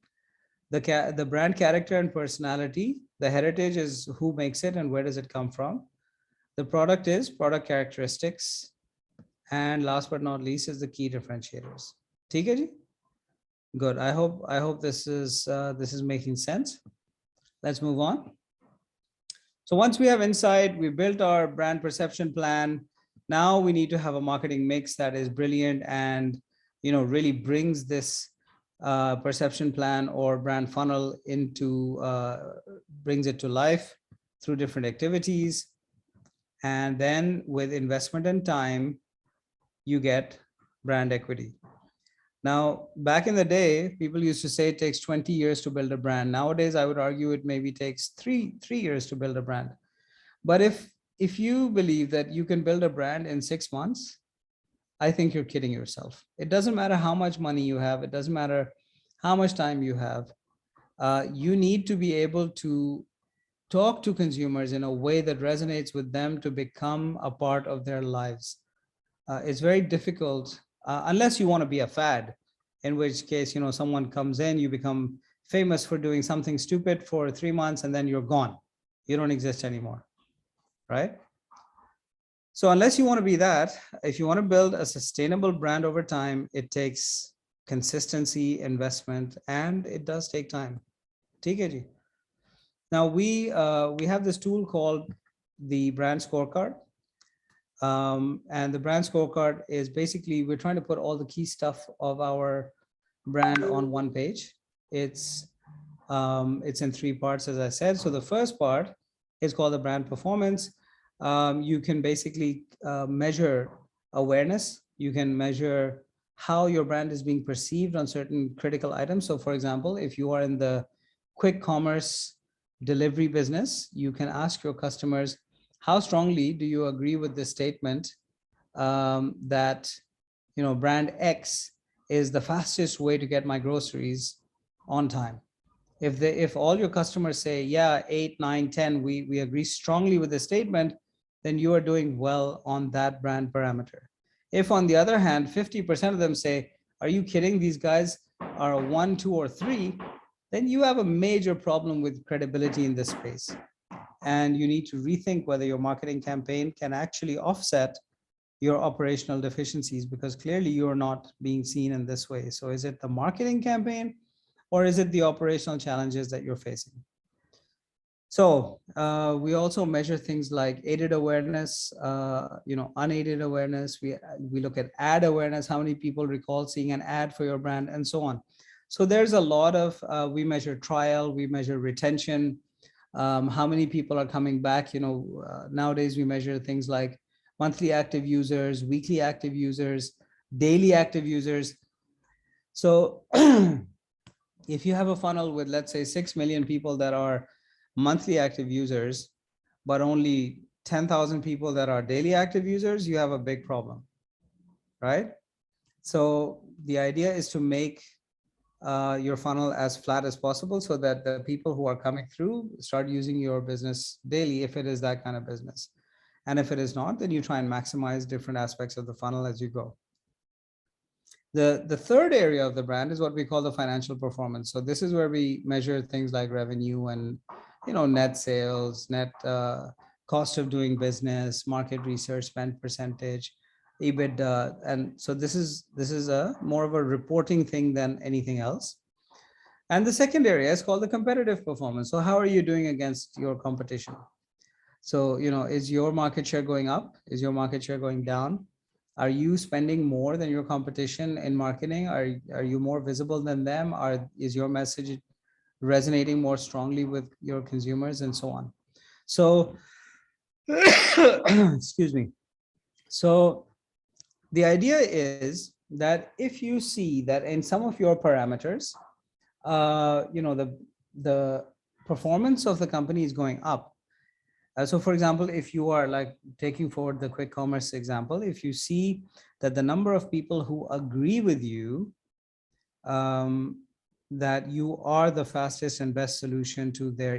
The brand character and personality. The heritage is who makes it and where does it come from. The product is product characteristics. And last but not least is the key differentiators. ठीक है जी? Good. I hope this is making sense. Let's move on. So once we have insight, we built our brand perception plan. Now we need to have a marketing mix that is brilliant and really brings this perception plan or brand funnel brings it to life through different activities. And then with investment and time, you get brand equity. Now, back in the day, people used to say it takes 20 years to build a brand. Nowadays, I would argue it maybe takes three years to build a brand. But if you believe that you can build a brand in 6 months, I think you're kidding yourself. It doesn't matter how much money you have. It doesn't matter how much time you have. You need to be able to talk to consumers in a way that resonates with them to become a part of their lives. It's very difficult unless you want to be a fad, in which case, someone comes in, you become famous for doing something stupid for 3 months and then you're gone. You don't exist anymore, right? So unless you want to be that, if you want to build a sustainable brand over time, it takes consistency, investment, and it does take time. ठीक है जी? Now we have this tool called the brand scorecard. And the brand scorecard is basically, we're trying to put all the key stuff of our brand on one page. It's in 3 parts, as I said. So the first part is called the brand performance. You can basically measure awareness. You can measure how your brand is being perceived on certain critical items. So for example, if you are in the quick commerce delivery business, you can ask your customers, how strongly do you agree with the statement that brand X is the fastest way to get my groceries on time? If all your customers say, yeah, 8, 9, 10, we agree strongly with the statement, then you are doing well on that brand parameter. If on the other hand, 50% of them say, are you kidding? These guys are a 1, 2, or 3, then you have a major problem with credibility in this space. And you need to rethink whether your marketing campaign can actually offset your operational deficiencies, because clearly you're not being seen in this way. So is it the marketing campaign or is it the operational challenges that you're facing? So we also measure things like aided awareness, unaided awareness. We look at ad awareness, how many people recall seeing an ad for your brand, and so on. So there's a lot of, we measure trial, we measure retention, how many people are coming back. Nowadays we measure things like monthly active users, weekly active users, daily active users. So if you have a funnel with, let's say, 6 million people that are monthly active users, but only 10,000 people that are daily active users, you have a big problem, right? So the idea is to make your funnel as flat as possible so that the people who are coming through start using your business daily, if it is that kind of business. And if it is not, then you try and maximize different aspects of the funnel as you go. The third area of the brand is what we call the financial performance. So this is where we measure things like revenue and net sales, net cost of doing business, market research, spend percentage, EBITDA. And so this is a more of a reporting thing than anything else. And the second area is called the competitive performance. So how are you doing against your competition? So, is your market share going up? Is your market share going down? Are you spending more than your competition in marketing? Are you more visible than them? Is your message resonating more strongly with your consumers, and so on? So, excuse me. So the idea is that if you see that in some of your parameters, you know, the performance of the company is going up. So for example, if you are like taking forward the quick commerce example, if you see that the number of people who agree with you that you are the fastest and best solution to their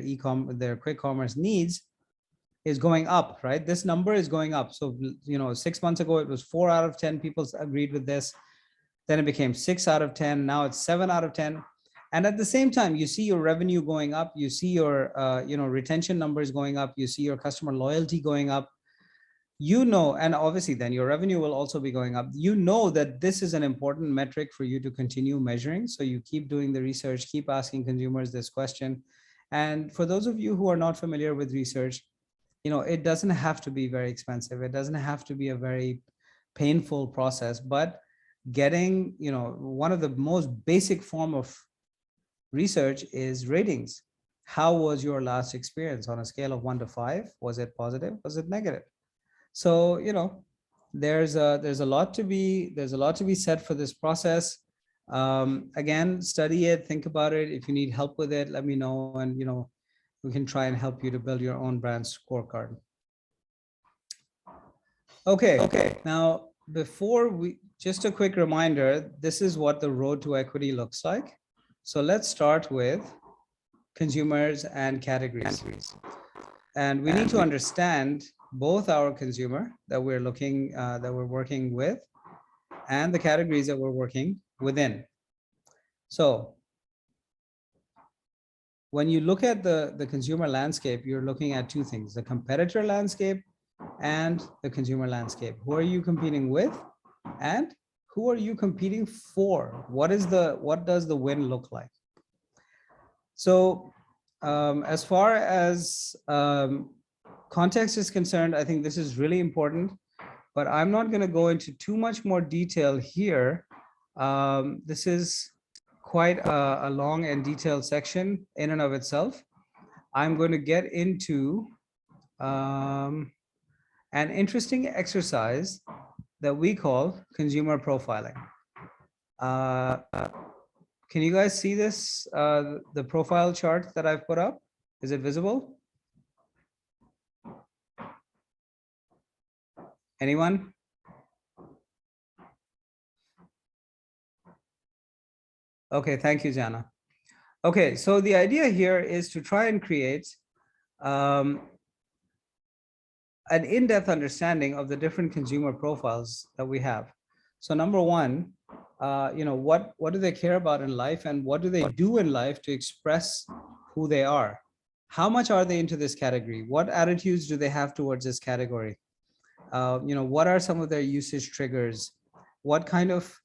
their quick commerce needs is going up, right? This number is going up. So, you know, 6 months ago, it was 4 out of 10 people agreed with this. Then it became 6 out of 10. Now it's 7 out of 10. And at the same time, you see your revenue going up. You see your, you know, retention numbers going up. You see your customer loyalty going up. You know, and obviously then your revenue will also be going up. You know that this is an important metric for you to continue measuring. So you keep doing the research, keep asking consumers this question. And for those of you who are not familiar with research, you know, it doesn't have to be very expensive. It doesn't have to be a very painful process, but getting, you know, one of the most basic form of research is ratings. How was your last experience on a scale of 1 to 5? Was it positive? Was it negative? So, you know, there's a lot to be said for this process. Again, study it, think about it. If you need help with it, let me know, and you know, we can try and help you to build your own brand scorecard. Okay. Now, before we, just a quick reminder, this is what the road to equity looks like. So let's start with consumers and categories. And we need to understand both our consumer that we're looking, that we're working with, and the categories that we're working within. So when you look at the consumer landscape, you're looking at two things: the competitor landscape and the consumer landscape. Who are you competing with, and who are you competing for? What does the win look like? So as far as context is concerned, I think this is really important, but I'm not going to go into too much more detail here. This is quite a long and detailed section in and of itself. I'm going to get into an interesting exercise that we call consumer profiling. Can you guys see this, the profile chart that I've put up? Is it visible? Anyone? Okay, thank you, Jana. Okay, so the idea here is to try and create an in-depth understanding of the different consumer profiles that we have. So number one, you know, what do they care about in life, and what do they do in life to express who they are? How much are they into this category? What attitudes do they have towards this category? You know, what are some of their usage triggers? What kind of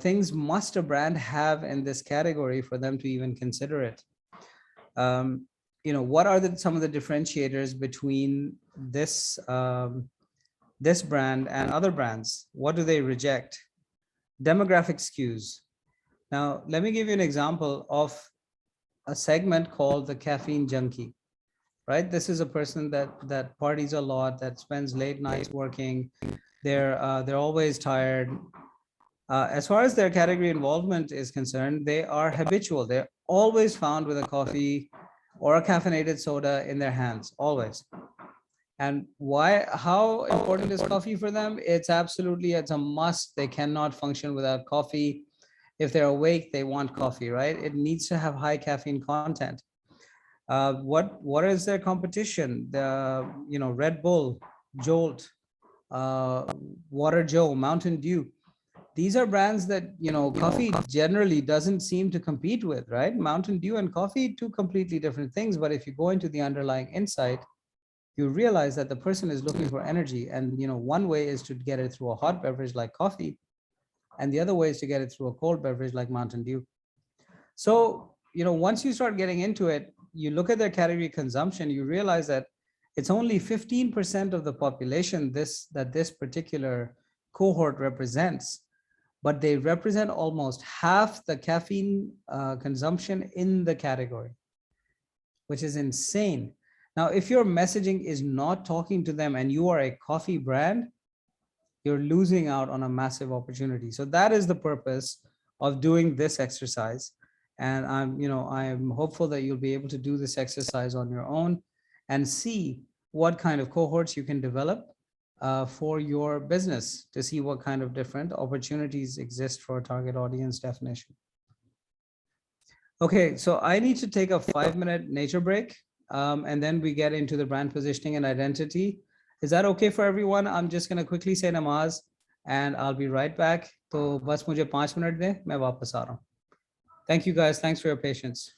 things must a brand have in this category for them to even consider it? You know, what are some of the differentiators between this this brand and other brands? What do they reject? Demographic skews. Now, let me give you an example of a segment called the caffeine junkie, right? This is a person that parties a lot, that spends late nights working. They're always tired. As far as their category involvement is concerned, they are habitual. They're always found with a coffee or a caffeinated soda in their hands, always. And why? How important is coffee for them? It's a must. They cannot function without coffee. If they're awake, they want coffee, right? It needs to have high caffeine content. What is their competition? The, you know, Red Bull, Jolt, Water Joe, Mountain Dew. These are brands that, you know, coffee generally doesn't seem to compete with, right? Mountain Dew and coffee, two completely different things. But if you go into the underlying insight, you realize that the person is looking for energy. And, you know, one way is to get it through a hot beverage like coffee, and the other way is to get it through a cold beverage like Mountain Dew. So, you know, once you start getting into it, you look at their category consumption, you realize that it's only 15% of the population that this particular cohort represents, but they represent almost half the caffeine consumption in the category, which is insane. Now, if your messaging is not talking to them and you are a coffee brand, you're losing out on a massive opportunity. So that is the purpose of doing this exercise. And I'm hopeful that you'll be able to do this exercise on your own and see what kind of cohorts you can develop for your business, to see what kind of different opportunities exist for target audience definition. Okay, so I need to take a 5-minute nature break, and then we get into the brand positioning and identity. Is that okay for everyone? I'm just going to quickly say namaz and I'll be right back. तो बस मुझे 5 minute दें, मैं वापस आ रहा हूँ. Thank you guys. Thanks for your patience.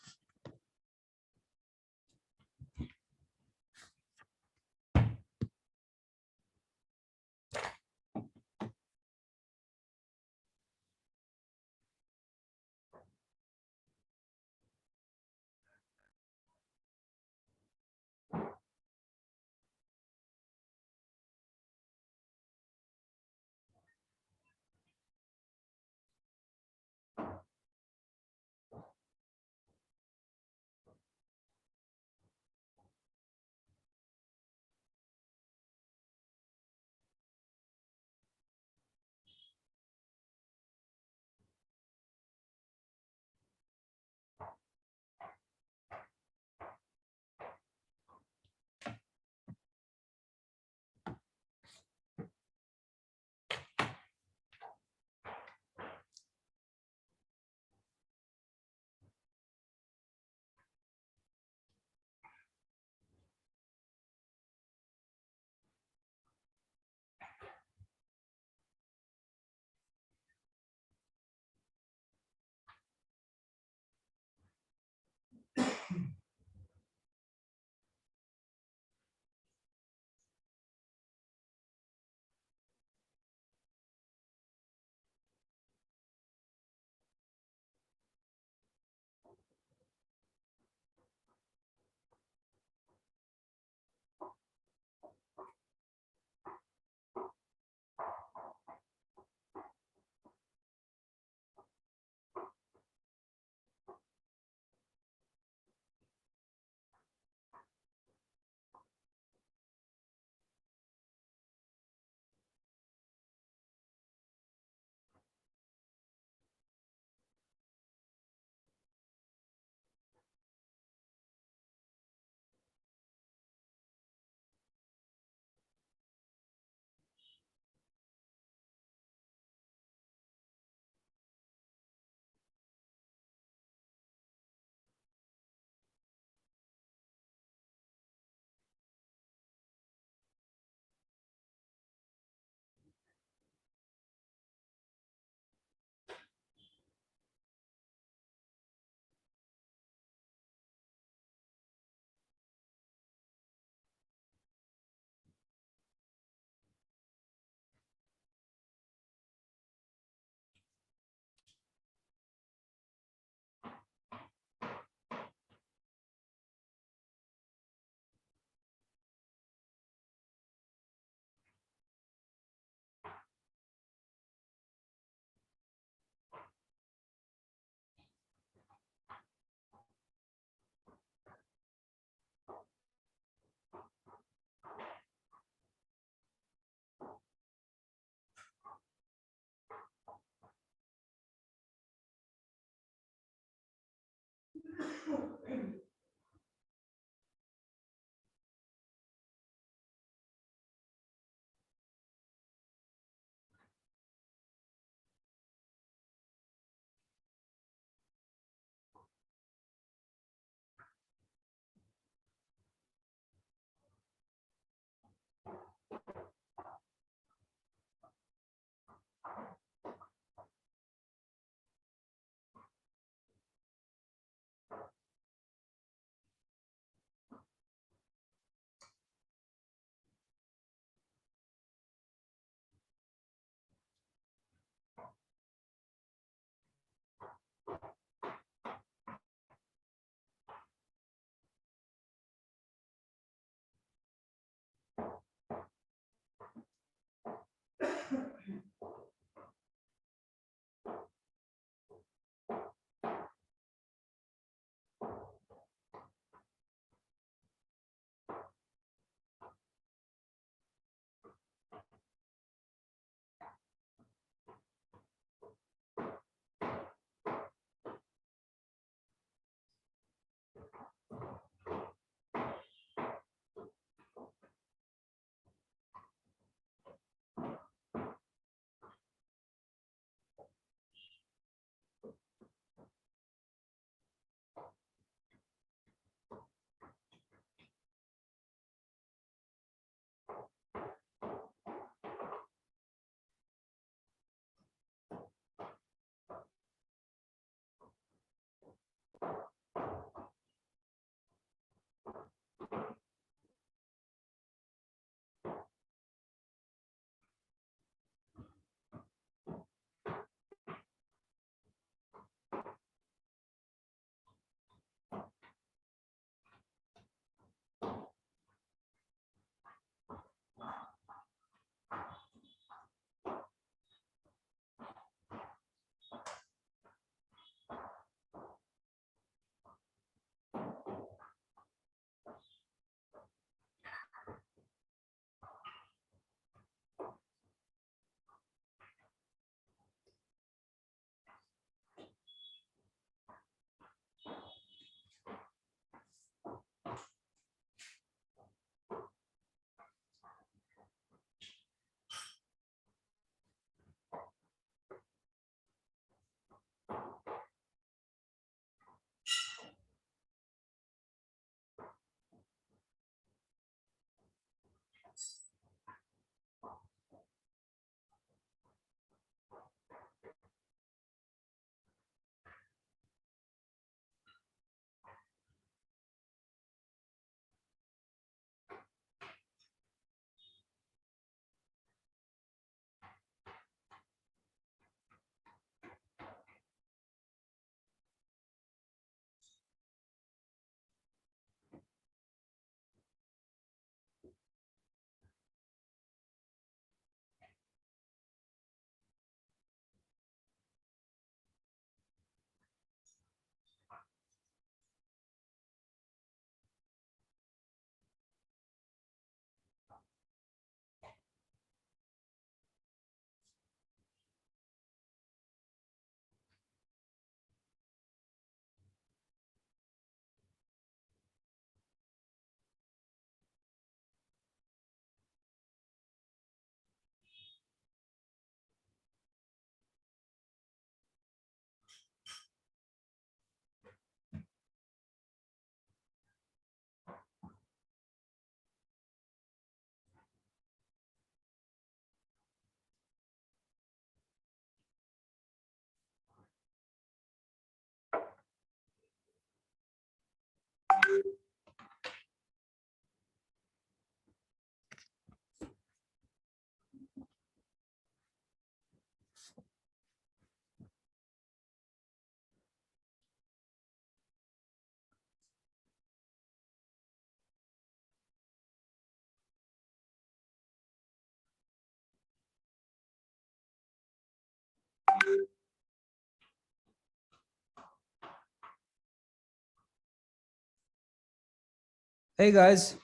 Hey guys.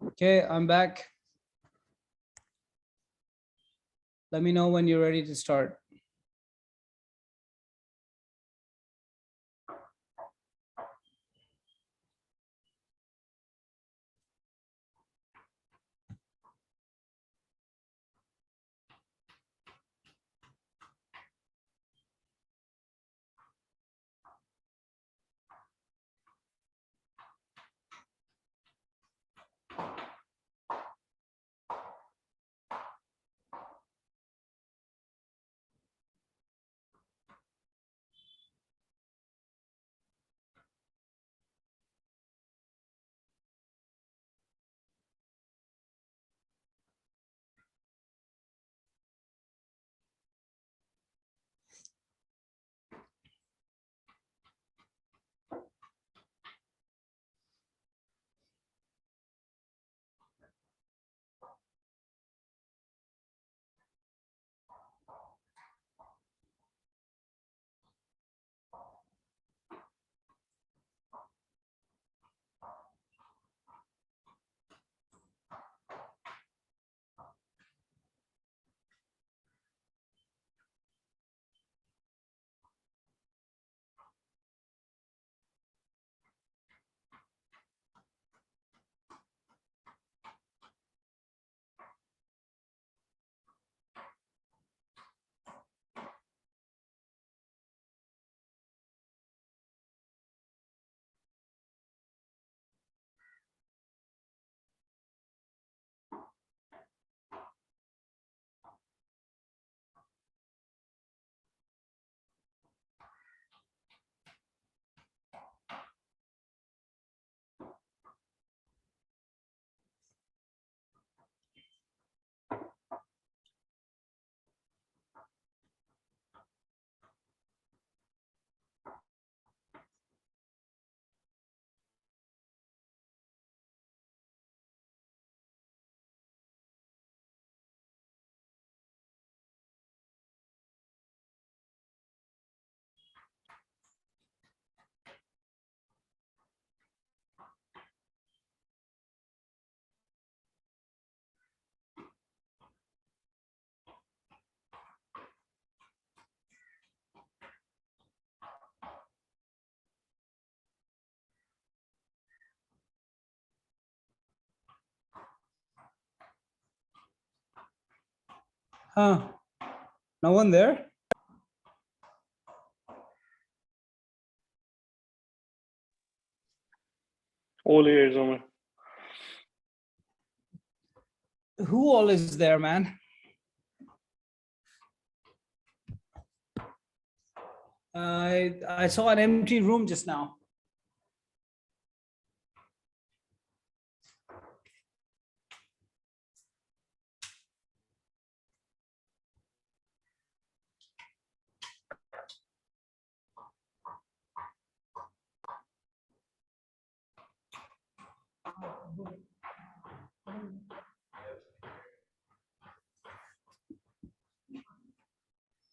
Okay, I'm back. Let me know when you're ready to start. Huh? No one there? All ears, Omar. Who all is there, man? I saw an empty room just now.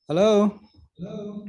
Hello. Hello.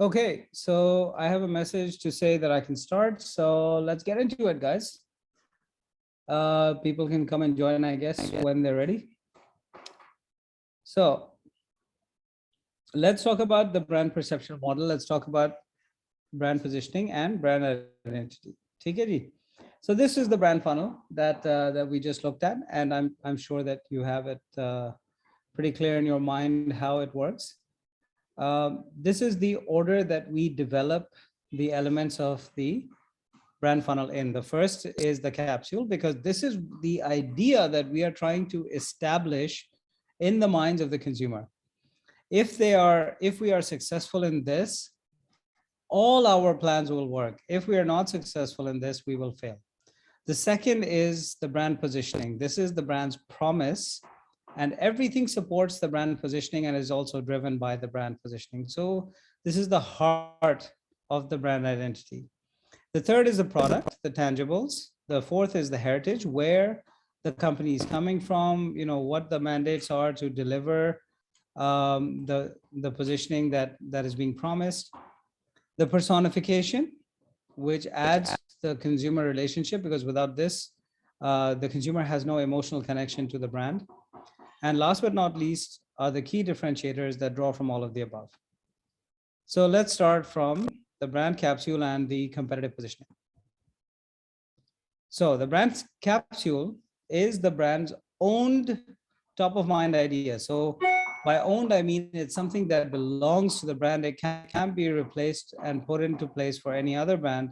Okay, so I have a message to say that I can start. So let's get into it, guys. People can come and join, I guess, when they're ready. So let's talk about the brand perception model. Let's talk about brand positioning and brand identity. Okay, so this is the brand funnel that we just looked at, and I'm sure that you have it pretty clear in your mind how it works. This is the order that we develop the elements of the brand funnel in. The first is the capsule, because this is the idea that we are trying to establish in the minds of the consumer. If we are successful in this, all our plans will work. If we are not successful in this, we will fail. The second is the brand positioning. This is the brand's promise, and everything supports the brand positioning and is also driven by the brand positioning. So this is the heart of the brand identity. The third is the product, the tangibles. The fourth is the heritage, where the company is coming from, what the mandates are to deliver the positioning that is being promised. The personification, which adds the consumer relationship, because without this, the consumer has no emotional connection to the brand. And last but not least are the key differentiators that draw from all of the above. So let's start from the brand capsule and the competitive positioning. So the brand capsule is the brand's owned top of mind idea. So by owned, I mean it's something that belongs to the brand. It can't be replaced and put into place for any other brand.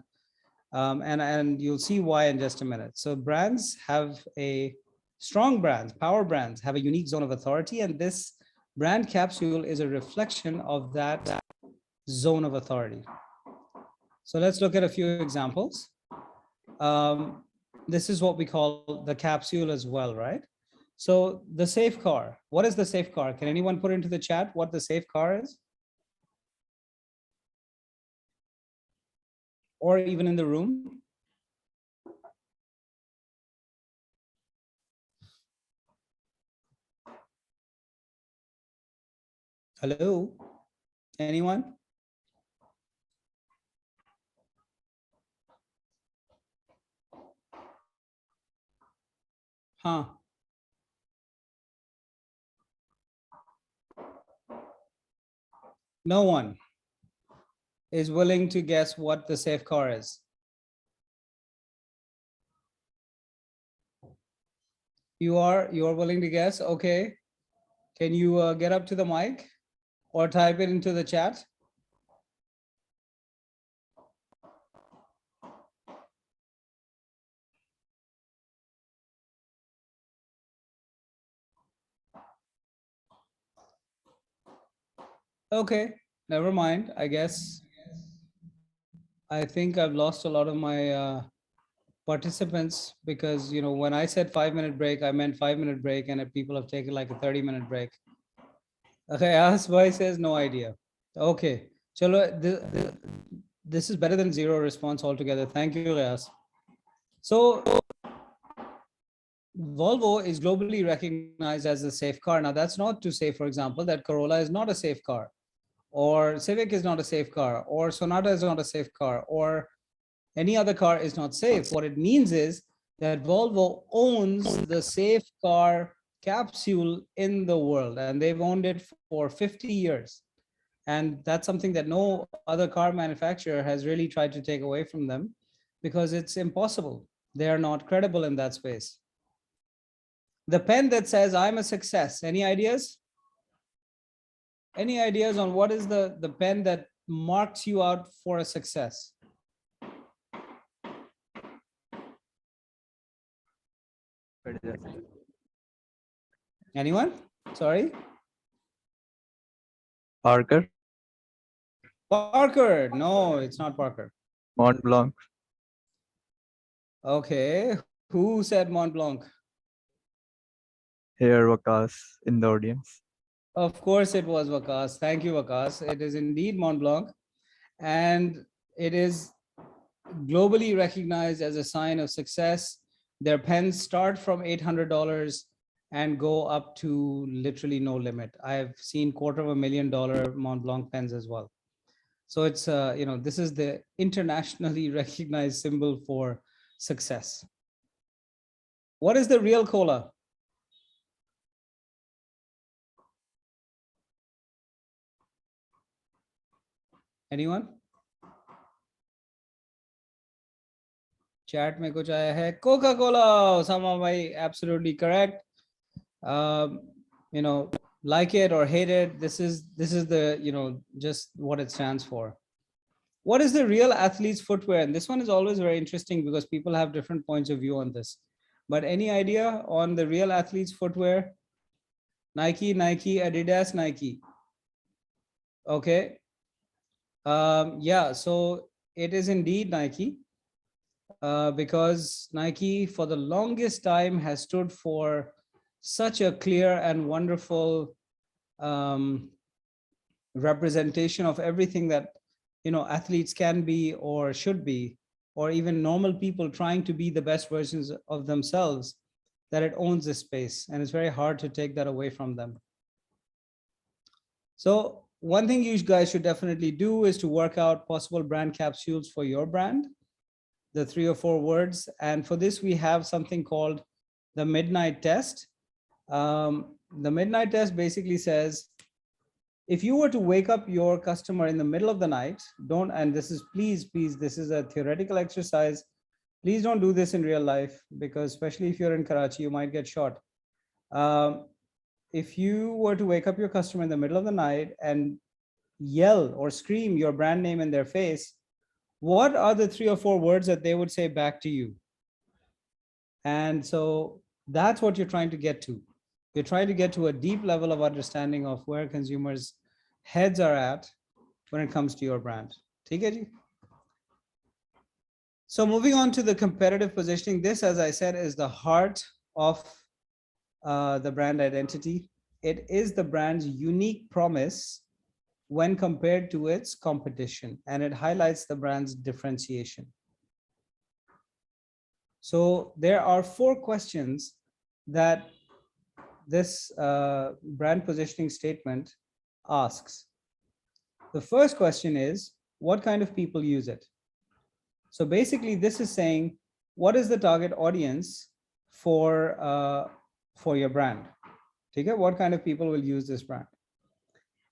And you'll see why in just a minute. So brands have strong brands, power brands have a unique zone of authority, and this brand capsule is a reflection of that zone of authority. So let's look at a few examples. This is what we call the capsule as well, right? So the safe car, what is the safe car? Can anyone put into the chat what the safe car is? Or even in the room? Hello, anyone? Huh? No one is willing to guess what the safe car is. You are willing to guess? Okay. Can you get up to the mic or type it into the chat? Okay, never mind. I guess I think I've lost a lot of my participants because, you know, when I said 5-minute break, I meant 5-minute break, and if people have taken like a 30-minute break. Okay, Ask Bhai says no idea. Okay, chalo, this is better than zero response altogether. Thank you, Riyas. So Volvo is globally recognized as a safe car. Now, that's not to say, for example, that Corolla is not a safe car, or Civic is not a safe car, or Sonata is not a safe car, or any other car is not safe. What it means is that Volvo owns the safe car capsule in the world, and they've owned it for 50 years. And that's something that no other car manufacturer has really tried to take away from them, because it's impossible. They are not credible in that space. The pen that says I'm a success. Any ideas? Any ideas on what is the pen that marks you out for a success? Anyone? Sorry? Parker, Parker. No, it's not Parker. Mont Blanc. Okay. Who said Mont Blanc? Here, Vakas in the audience. Of course it was Vakas. Thank you, Vakas. It is indeed Mont Blanc. And it is globally recognized as a sign of success. Their pens start from $800 and go up to literally no limit. I've seen $250,000 Mont Blanc pens as well. So it's, you know, this is the internationally recognized symbol for success. What is the real cola? Anyone? Chat में कुछ आया है. Coca-Cola. Osama bhai, absolutely correct. You know, like it or hate it, this is the, you know, just what it stands for. What is the real athlete's footwear? And this one is always very interesting because people have different points of view on this. But any idea on the real athlete's footwear? Nike, Adidas, Nike. Okay. Yeah, so it is indeed Nike, because Nike for the longest time has stood for such a clear and wonderful representation of everything that, you know, athletes can be or should be, or even normal people trying to be the best versions of themselves, that it owns this space, and it's very hard to take that away from them. So one thing you guys should definitely do is to work out possible brand capsules for your brand, the 3 or 4 words. And for this, we have something called the midnight test. The midnight test basically says, if you were to wake up your customer in the middle of the night, don't, and this is, please, this is a theoretical exercise. Please don't do this in real life, because especially if you're in Karachi, you might get shot. If you were to wake up your customer in the middle of the night and yell or scream your brand name in their face, what are the 3 or 4 words that they would say back to you? And so that's what you're trying to get to. You're trying to get to a deep level of understanding of where consumers' heads are at when it comes to your brand. ठीक है जी? So moving on to the competitive positioning, this, as I said, is the heart of the brand identity. It is the brand's unique promise when compared to its competition, and it highlights the brand's differentiation. So there are 4 questions that this brand positioning statement asks. The first question is, what kind of people use it? So basically this is saying, what is the target audience for your brand? Okay, what kind of people will use this brand?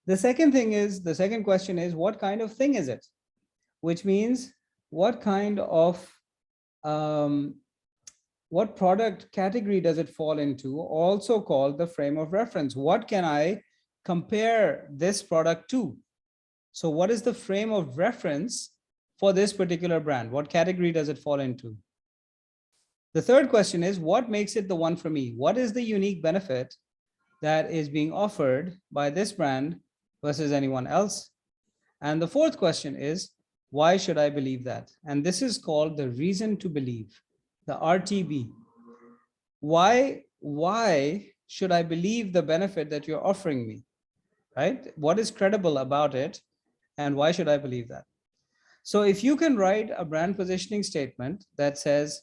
The second question is, what kind of thing is it? Which means what kind of what product category does it fall into? Also called the frame of reference. What can I compare this product to? So what is the frame of reference for this particular brand? What category does it fall into? The third question is, what makes it the one for me? What is the unique benefit that is being offered by this brand versus anyone else? And the fourth question is, why should I believe that? And this is called the reason to believe, the RTB. Why should I believe the benefit that you're offering me, right? What is credible about it, and why should I believe that? So if you can write a brand positioning statement that says,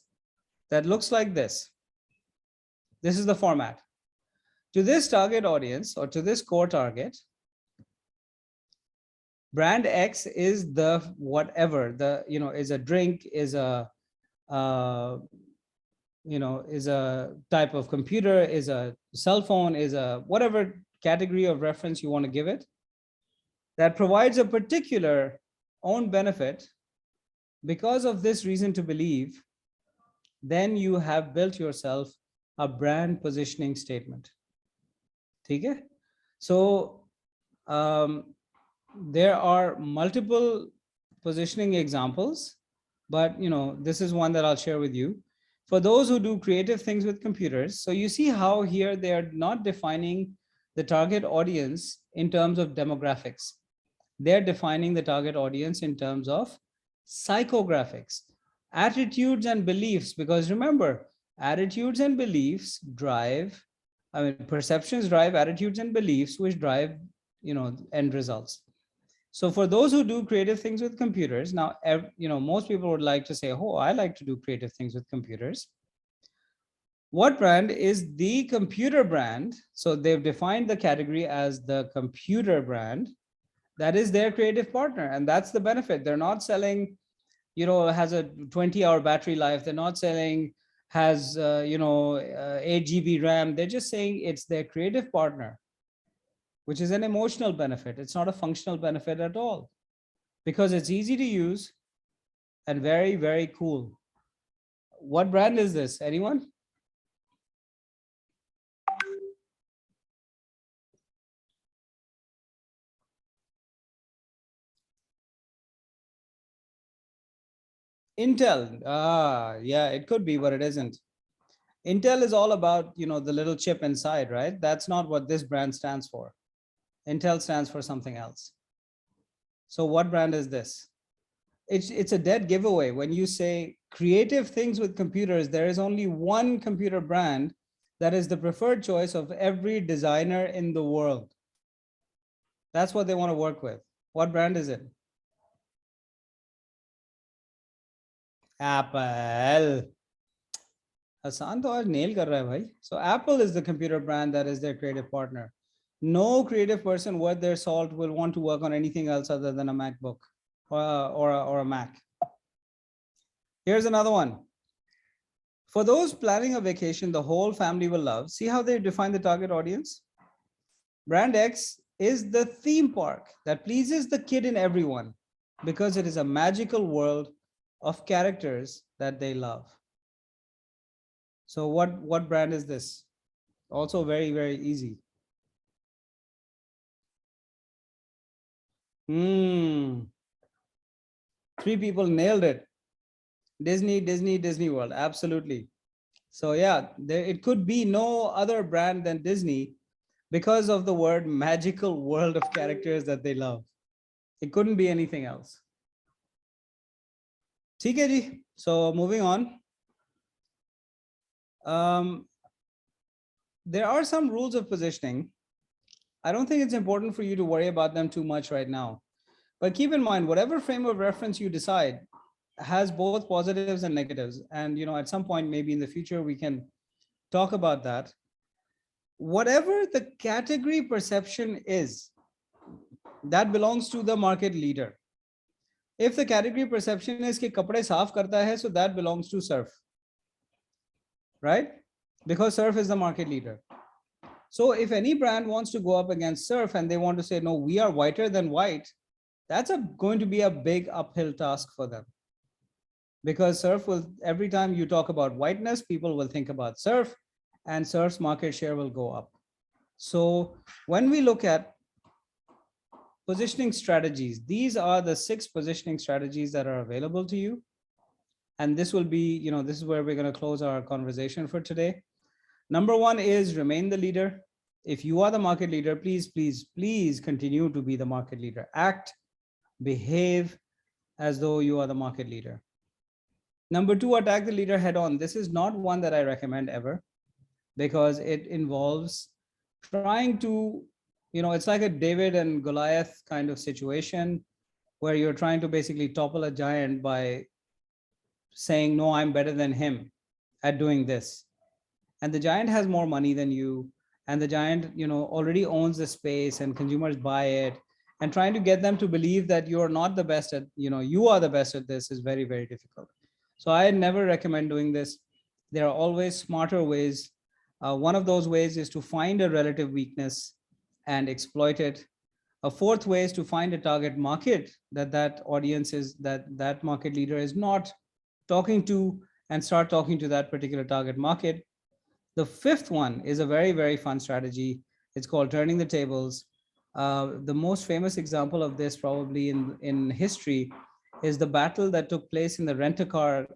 that looks like this. This is the format. To this target audience, or to this core target, brand X is the whatever, the, is a drink, is a, is a type of computer, is a cell phone, is a whatever category of reference you want to give it, that provides a particular own benefit. Because of this reason to believe, then you have built yourself a brand positioning statement. Okay? So there are multiple positioning examples, but this is one that I'll share with you. For those who do creative things with computers, so you see how here they are not defining the target audience in terms of demographics. They're defining the target audience in terms of psychographics, attitudes and beliefs, because remember, attitudes and beliefs drive, perceptions drive attitudes and beliefs, which drive, end results. So for those who do creative things with computers, now, most people would like to say, oh, I like to do creative things with computers. What brand is the computer brand? So they've defined the category as the computer brand. That is their creative partner, and that's the benefit. They're not selling, has a 20-hour battery life. They're not selling has 8 GB RAM. They're just saying it's their creative partner, which is an emotional benefit. It's not a functional benefit at all, because it's easy to use and very, very cool. What brand is this? Anyone? Intel. Yeah, it could be, but it isn't. Intel is all about, the little chip inside, right? That's not what this brand stands for. Intel stands for something else. So what brand is this? It's a dead giveaway. When you say creative things with computers, there is only one computer brand that is the preferred choice of every designer in the world. That's what they want to work with. What brand is it? Apple. Hassan to aaj nail kar raha hai bhai. So Apple is the computer brand that is their creative partner. No creative person worth their salt will want to work on anything else other than a MacBook or a Mac. Here's another one. For those planning a vacation the whole family will love, see how they define the target audience? Brand X is the theme park that pleases the kid in everyone because it is a magical world of characters that they love. So what brand is this? Also very, very easy. 3 people nailed it. Disney World. Absolutely. So yeah, it could be no other brand than Disney because of the word magical world of characters that they love. It couldn't be anything else. ठीक है जी. So moving on. there are some rules of positioning. I don't think it's important for you to worry about them too much right now. But keep in mind, whatever frame of reference you decide has both positives and negatives. And at some point, maybe in the future, we can talk about that. Whatever the category perception is, that belongs to the market leader. If the category perception is कि कपड़े साफ करता है, so that belongs to Surf, right? Because Surf is the market leader. So if any brand wants to go up against Surf and they want to say, no, we are whiter than white, that's going to be a big uphill task for them. Because Surf will, every time you talk about whiteness, people will think about Surf, and Surf's market share will go up. So when we look at positioning strategies, these are the 6 positioning strategies that are available to you. And this will be, this is where we're going to close our conversation for today. Number 1 is remain the leader. If you are the market leader, please, please, please continue to be the market leader. Act, behave as though you are the market leader. Number 2, attack the leader head on. This is not one that I recommend ever, because it involves trying to, it's like a David and Goliath kind of situation where you're trying to basically topple a giant by saying, no, I'm better than him at doing this. And the giant has more money than you. And the giant, already owns the space and consumers buy it. And trying to get them to believe that you're not the best at, you are the best at this is very, very difficult. So I never recommend doing this. There are always smarter ways. One of those ways is to find a relative weakness and exploit it. A 4th way is to find a target market that audience is, that market leader is not talking to, and start talking to that particular target market. The 5th one is a very, very fun strategy. It's called turning the tables. The most famous example of this probably in history is the battle that took place in the rent-a-car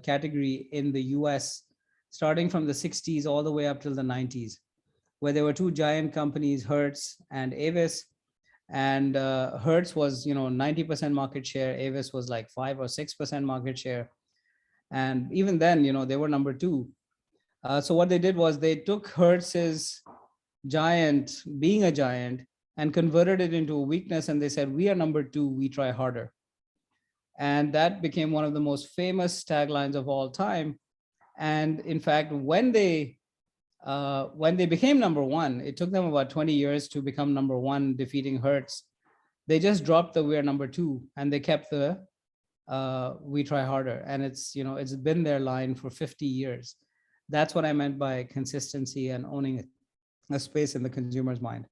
category in the US, starting from the 60s all the way up till the 90s, where there were 2 giant companies, Hertz and Avis. And Hertz was, 90% market share. Avis was like 5 or 6% market share. And even then, they were number 2. So what they did was they took Hertz's giant, being a giant, and converted it into a weakness. And they said, we are number 2, we try harder. And that became one of the most famous taglines of all time. And in fact, when they became number 1, it took them about 20 years to become number 1, defeating Hertz. They just dropped the we're number 2, and they kept the we try harder. And it's, it's been their line for 50 years. That's what I meant by consistency and owning a space in the consumer's mind.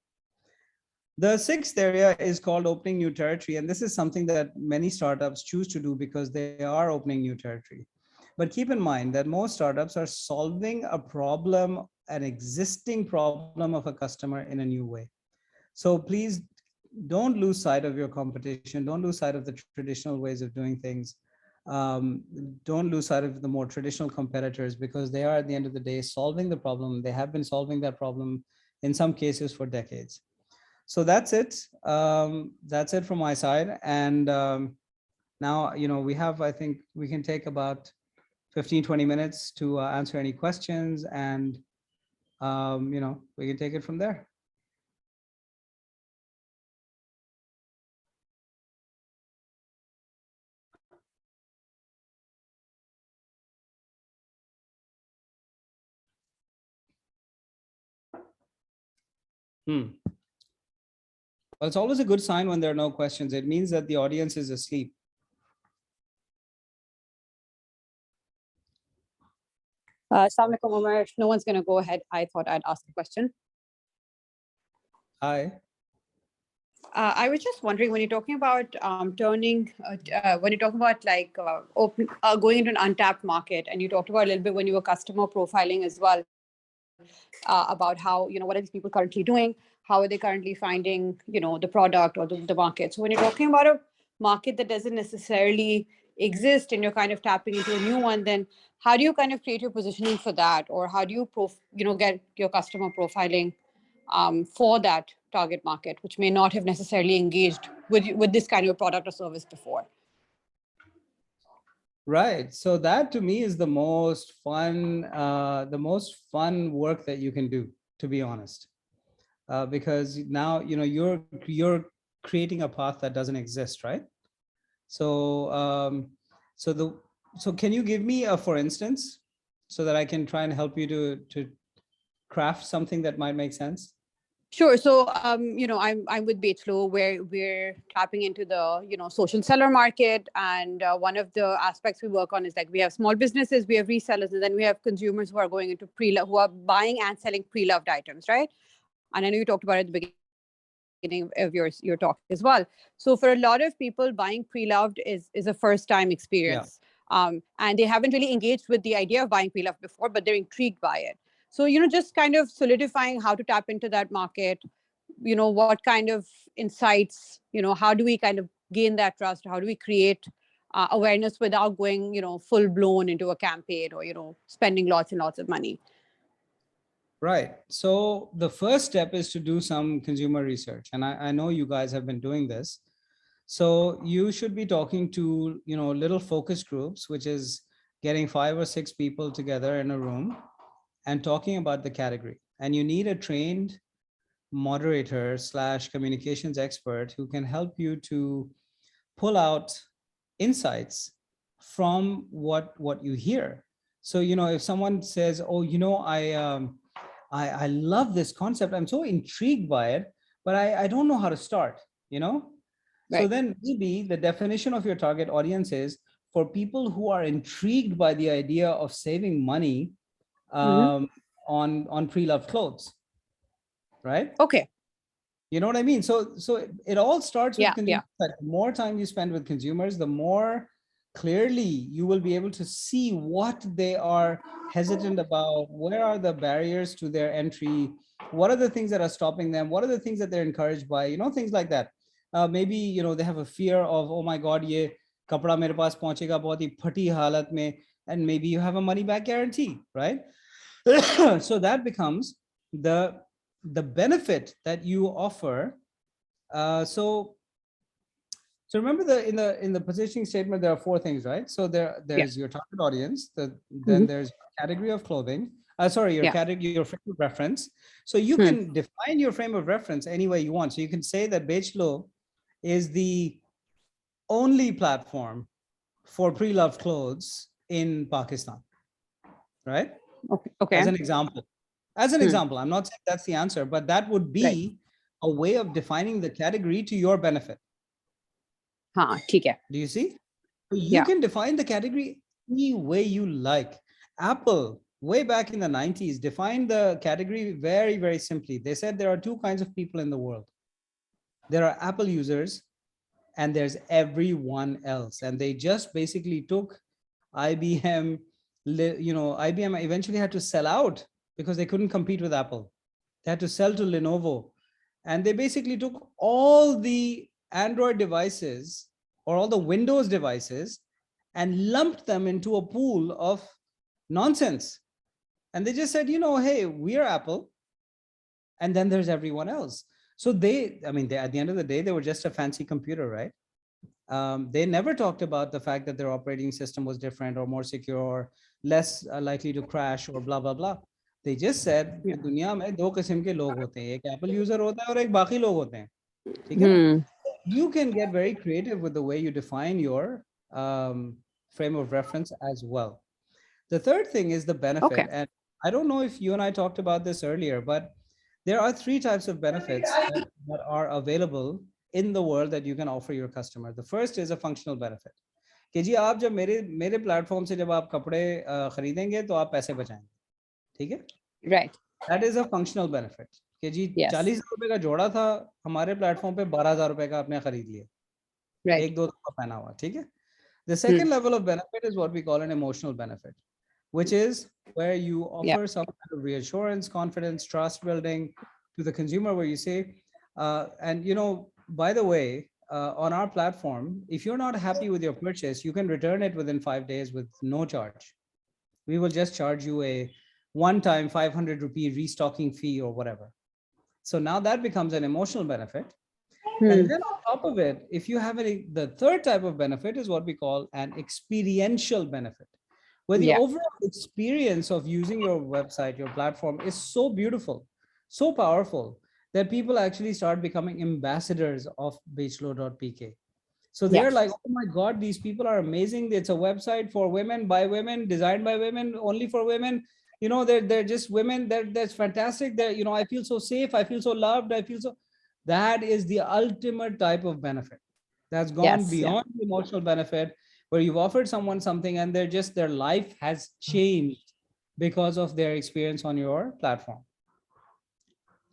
The 6th area is called opening new territory. And this is something that many startups choose to do because they are opening new territory. But keep in mind that most startups are solving a problem, an existing problem of a customer in a new way. So please don't lose sight of your competition. Don't lose sight of the traditional ways of doing things. Don't lose sight of the more traditional competitors, because they are at the end of the day solving the problem. They have been solving that problem in some cases for decades. So that's it. That's it from my side. And now, we have, I think we can take about 15-20 minutes to answer any questions, and we can take it from there. Well, it's always a good sign when there are no questions. It means that the audience is asleep. Assalamu alaikum, Omar. If no one's going to go ahead, I thought I'd ask a question. Hi. I was just wondering, when you're talking about when you're talking about like going into an untapped market, and you talked about a little bit when you were customer profiling as well, about how, what are these people currently doing? How are they currently finding, the product or the market? So when you're talking about a market that doesn't necessarily exist and you're kind of tapping into a new one, then how do you kind of create your positioning for that? Or how do you get your customer profiling for that target market, which may not have necessarily engaged with this kind of product or service before? Right. So that to me is the most fun work that you can do, to be honest, because now you're creating a path that doesn't exist, right? So so the so can you give me a for instance, so that I can try and help you to craft something that might make sense? Sure. So, I'm with Beachflow, where we're tapping into the, social seller market. And one of the aspects we work on is like we have small businesses, we have resellers, and then we have consumers who are going into who are buying and selling pre-loved items, right? And I know you talked about it at the beginning of your talk as well. So for a lot of people, buying pre-loved is a first time experience. And they haven't really engaged with the idea of buying pre-loved before, but they're intrigued by it. So, just kind of solidifying how to tap into that market, what kind of insights, how do we kind of gain that trust? How do we create awareness without going, full blown into a campaign or, spending lots and lots of money? Right. So the first step is to do some consumer research. And I know you guys have been doing this. So you should be talking to, little focus groups, which is getting 5 or 6 people together in a room and talking about the category. And you need a trained moderator / communications expert who can help you to pull out insights from what you hear. So, if someone says, oh, I love this concept, I'm so intrigued by it, but I don't know how to start, Right. So then maybe the definition of your target audience is for people who are intrigued by the idea of saving money on pre-loved clothes, right? Okay. You know what I mean? So it all starts with consumers. Yeah. The more time you spend with consumers, the more clearly you will be able to see what they are hesitant about, where are the barriers to their entry, what are the things that are stopping them, what are the things that they're encouraged by, things like that. Maybe they have a fear of, oh my god, ye kapda mere paas pahunchega bahut hi phati halat mein, and maybe you have a money back guarantee, right? So that becomes the benefit that you offer. So remember in the positioning statement, there are 4 things, right? So there's your target audience, then there's category of clothing, your category, your frame of reference. So you can define your frame of reference any way you want. So you can say that Beachflow is the only platform for pre-loved clothes in Pakistan, right? Okay. As an example. I'm not saying that's the answer, but that would be a way of defining the category to your benefit. Do you see? You can define the category any way you like. Apple, way back in the 90s, defined the category very, very simply. They said there are 2 kinds of people in the world. There are Apple users and there's everyone else. And they just basically took IBM. IBM eventually had to sell out because they couldn't compete with Apple. They had to sell to Lenovo. And they basically took all the Android devices or all the Windows devices and lumped them into a pool of nonsense. And they just said, hey, we are Apple. And then there's everyone else. So at the end of the day, they were just a fancy computer, right? They never talked about the fact that their operating system was different or more secure or less likely to crash or blah, blah, blah. They just said, दुनिया में 2 किस्म के लोग होते हैं, एक Apple user होता है और एक बाकी लोग होते हैं. ठीक है ना? You can get very creative with the way you define your frame of reference as well. The third thing is the benefit. And I don't know if you and I talked about this earlier, but there are 3 types of benefits that are available in the world that you can offer your customer. The first is a functional benefit. कि जी आप जब मेरे platform से जब आप कपड़े खरीदेंगे तो आप पैसे बचाएंगे, ठीक है? Right. That is a functional benefit. कि जी 40,000 रुपए का जोड़ा था, हमारे प्लेटफॉर्म पे 12,000 रुपए का आपने खरीद लिया, एक 2 दफा पहना हुआ, ठीक है? The second level of benefit is what we call an emotional benefit, which is where you offer some kind of reassurance, confidence, trust building to the consumer, where you say, and by the way, on our platform, if you're not happy with your purchase, you can return it within 5 days with no charge. We will just charge you a one-time 500 rupee restocking fee or whatever. So now that becomes an emotional benefit. And then on top of it, if you have the third type of benefit is what we call an experiential benefit, where the overall experience of using your website, your platform is so beautiful, so powerful that people actually start becoming ambassadors of bachelor.pk. So they're like, oh my God, these people are amazing. It's a website for women, by women, designed by women, only for women. You know, they're just women. That's fantastic. They're, you know, I feel so safe. I feel so loved. I feel so. That is the ultimate type of benefit. That's gone beyond the emotional benefit, where you've offered someone something and their life has changed because of their experience on your platform.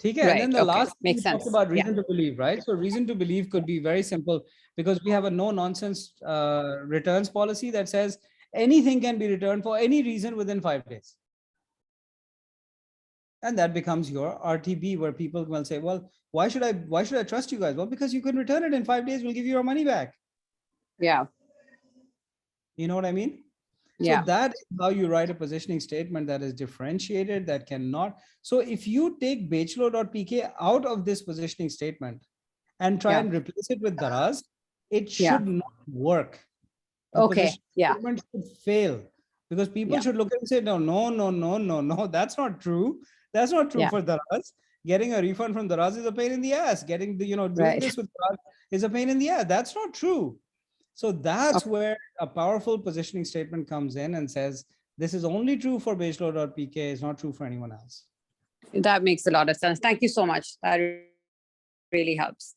Okay, and then the last thing we talked about reason to believe, right? So reason to believe could be very simple, because we have a no nonsense returns policy that says anything can be returned for any reason within 5 days. And that becomes your RTB, where people will say, well, why should I trust you guys? Well, because you can return it in 5 days, we'll give you your money back. Yeah. You know what I mean? So that is how you write a positioning statement that is differentiated, that cannot. So if you take bachelor.pk out of this positioning statement and try and replace it with Daraz, it should not work. The positioning statement should fail, because people should look and say, no, that's not true. That's not true for Daraz. Getting a refund from Daraz is a pain in the ass. Getting the, doing this with Daraz is a pain in the ass. That's not true. So that's where a powerful positioning statement comes in and says, this is only true for bachelor.pk, it's not true for anyone else. That makes a lot of sense. Thank you so much. That really helps.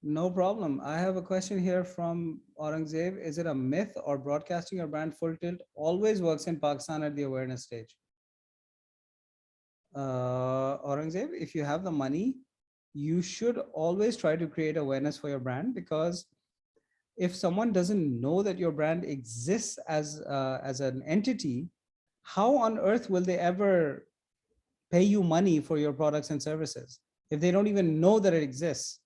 No problem. I have a question here from Aurangzeb. Is it a myth or broadcasting your brand full tilt always works in Pakistan at the awareness stage? Aurangzeb, if you have the money, you should always try to create awareness for your brand, because if someone doesn't know that your brand exists as an entity, how on earth will they ever pay you money for your products and services if they don't even know that it exists?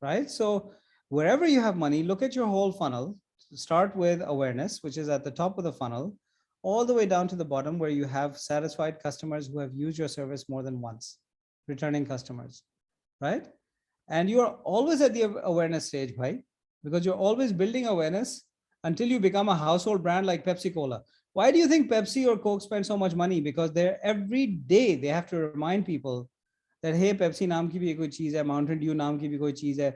Right? So wherever you have money, look at your whole funnel. Start with awareness, which is at the top of the funnel, all the way down to the bottom, where you have satisfied customers who have used your service more than once, returning customers, right? And you are always at the awareness stage, bhai, because you're always building awareness until you become a household brand like Pepsi Cola. Why do you think Pepsi or Coke spend so much money? Because they're every day they have to remind people that, hey, Pepsi naam ki bhi koi cheez hai, Mountain Dew naam ki bhi koi cheez hai,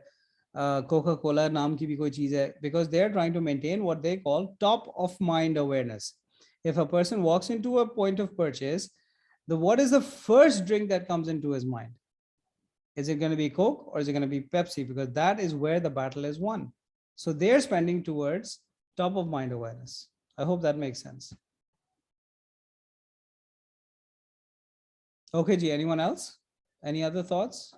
Coca-Cola naam ki bhi koi cheez hai, because they're trying to maintain what they call top of mind awareness. If a person walks into a point of purchase, what is the first drink that comes into his mind? Is it going to be Coke or is it going to be Pepsi? Because that is where the battle is won. So they're spending towards top of mind awareness. I hope that makes sense. Okay, Ji, anyone else? Any other thoughts?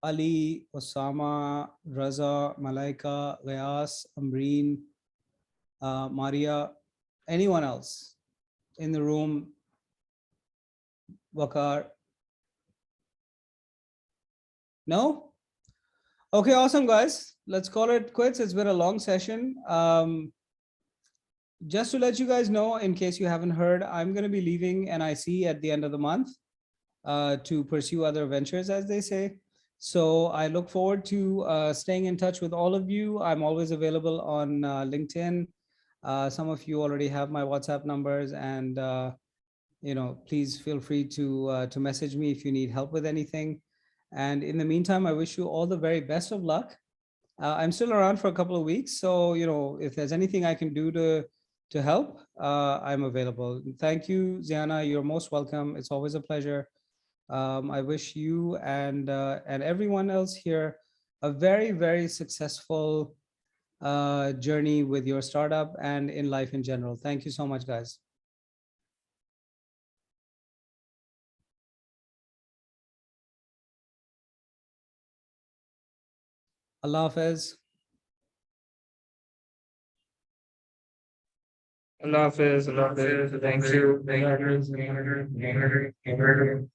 Ali, Osama, Raza, Malaika, Gayas, Amreen, Maria, anyone else in the room? Wakar? No? Okay, awesome, guys. Let's call it quits. It's been a long session. Just to let you guys know, in case you haven't heard, I'm going to be leaving NIC at the end of the month to pursue other ventures, as they say. So I look forward to staying in touch with all of you. I'm always available on LinkedIn. Some of you already have my WhatsApp numbers, and please feel free to message me if you need help with anything. And in the meantime, I wish you all the very best of luck. I'm still around for a couple of weeks, so if there's anything I can do to help, I'm available. Thank you, Ziana. You're most welcome. It's always a pleasure. I wish you and everyone else here a very, very successful journey with your startup and in life in general. Thank you so much, guys. Allah Hafiz. Allah Hafiz. Allah Hafiz. Thank you.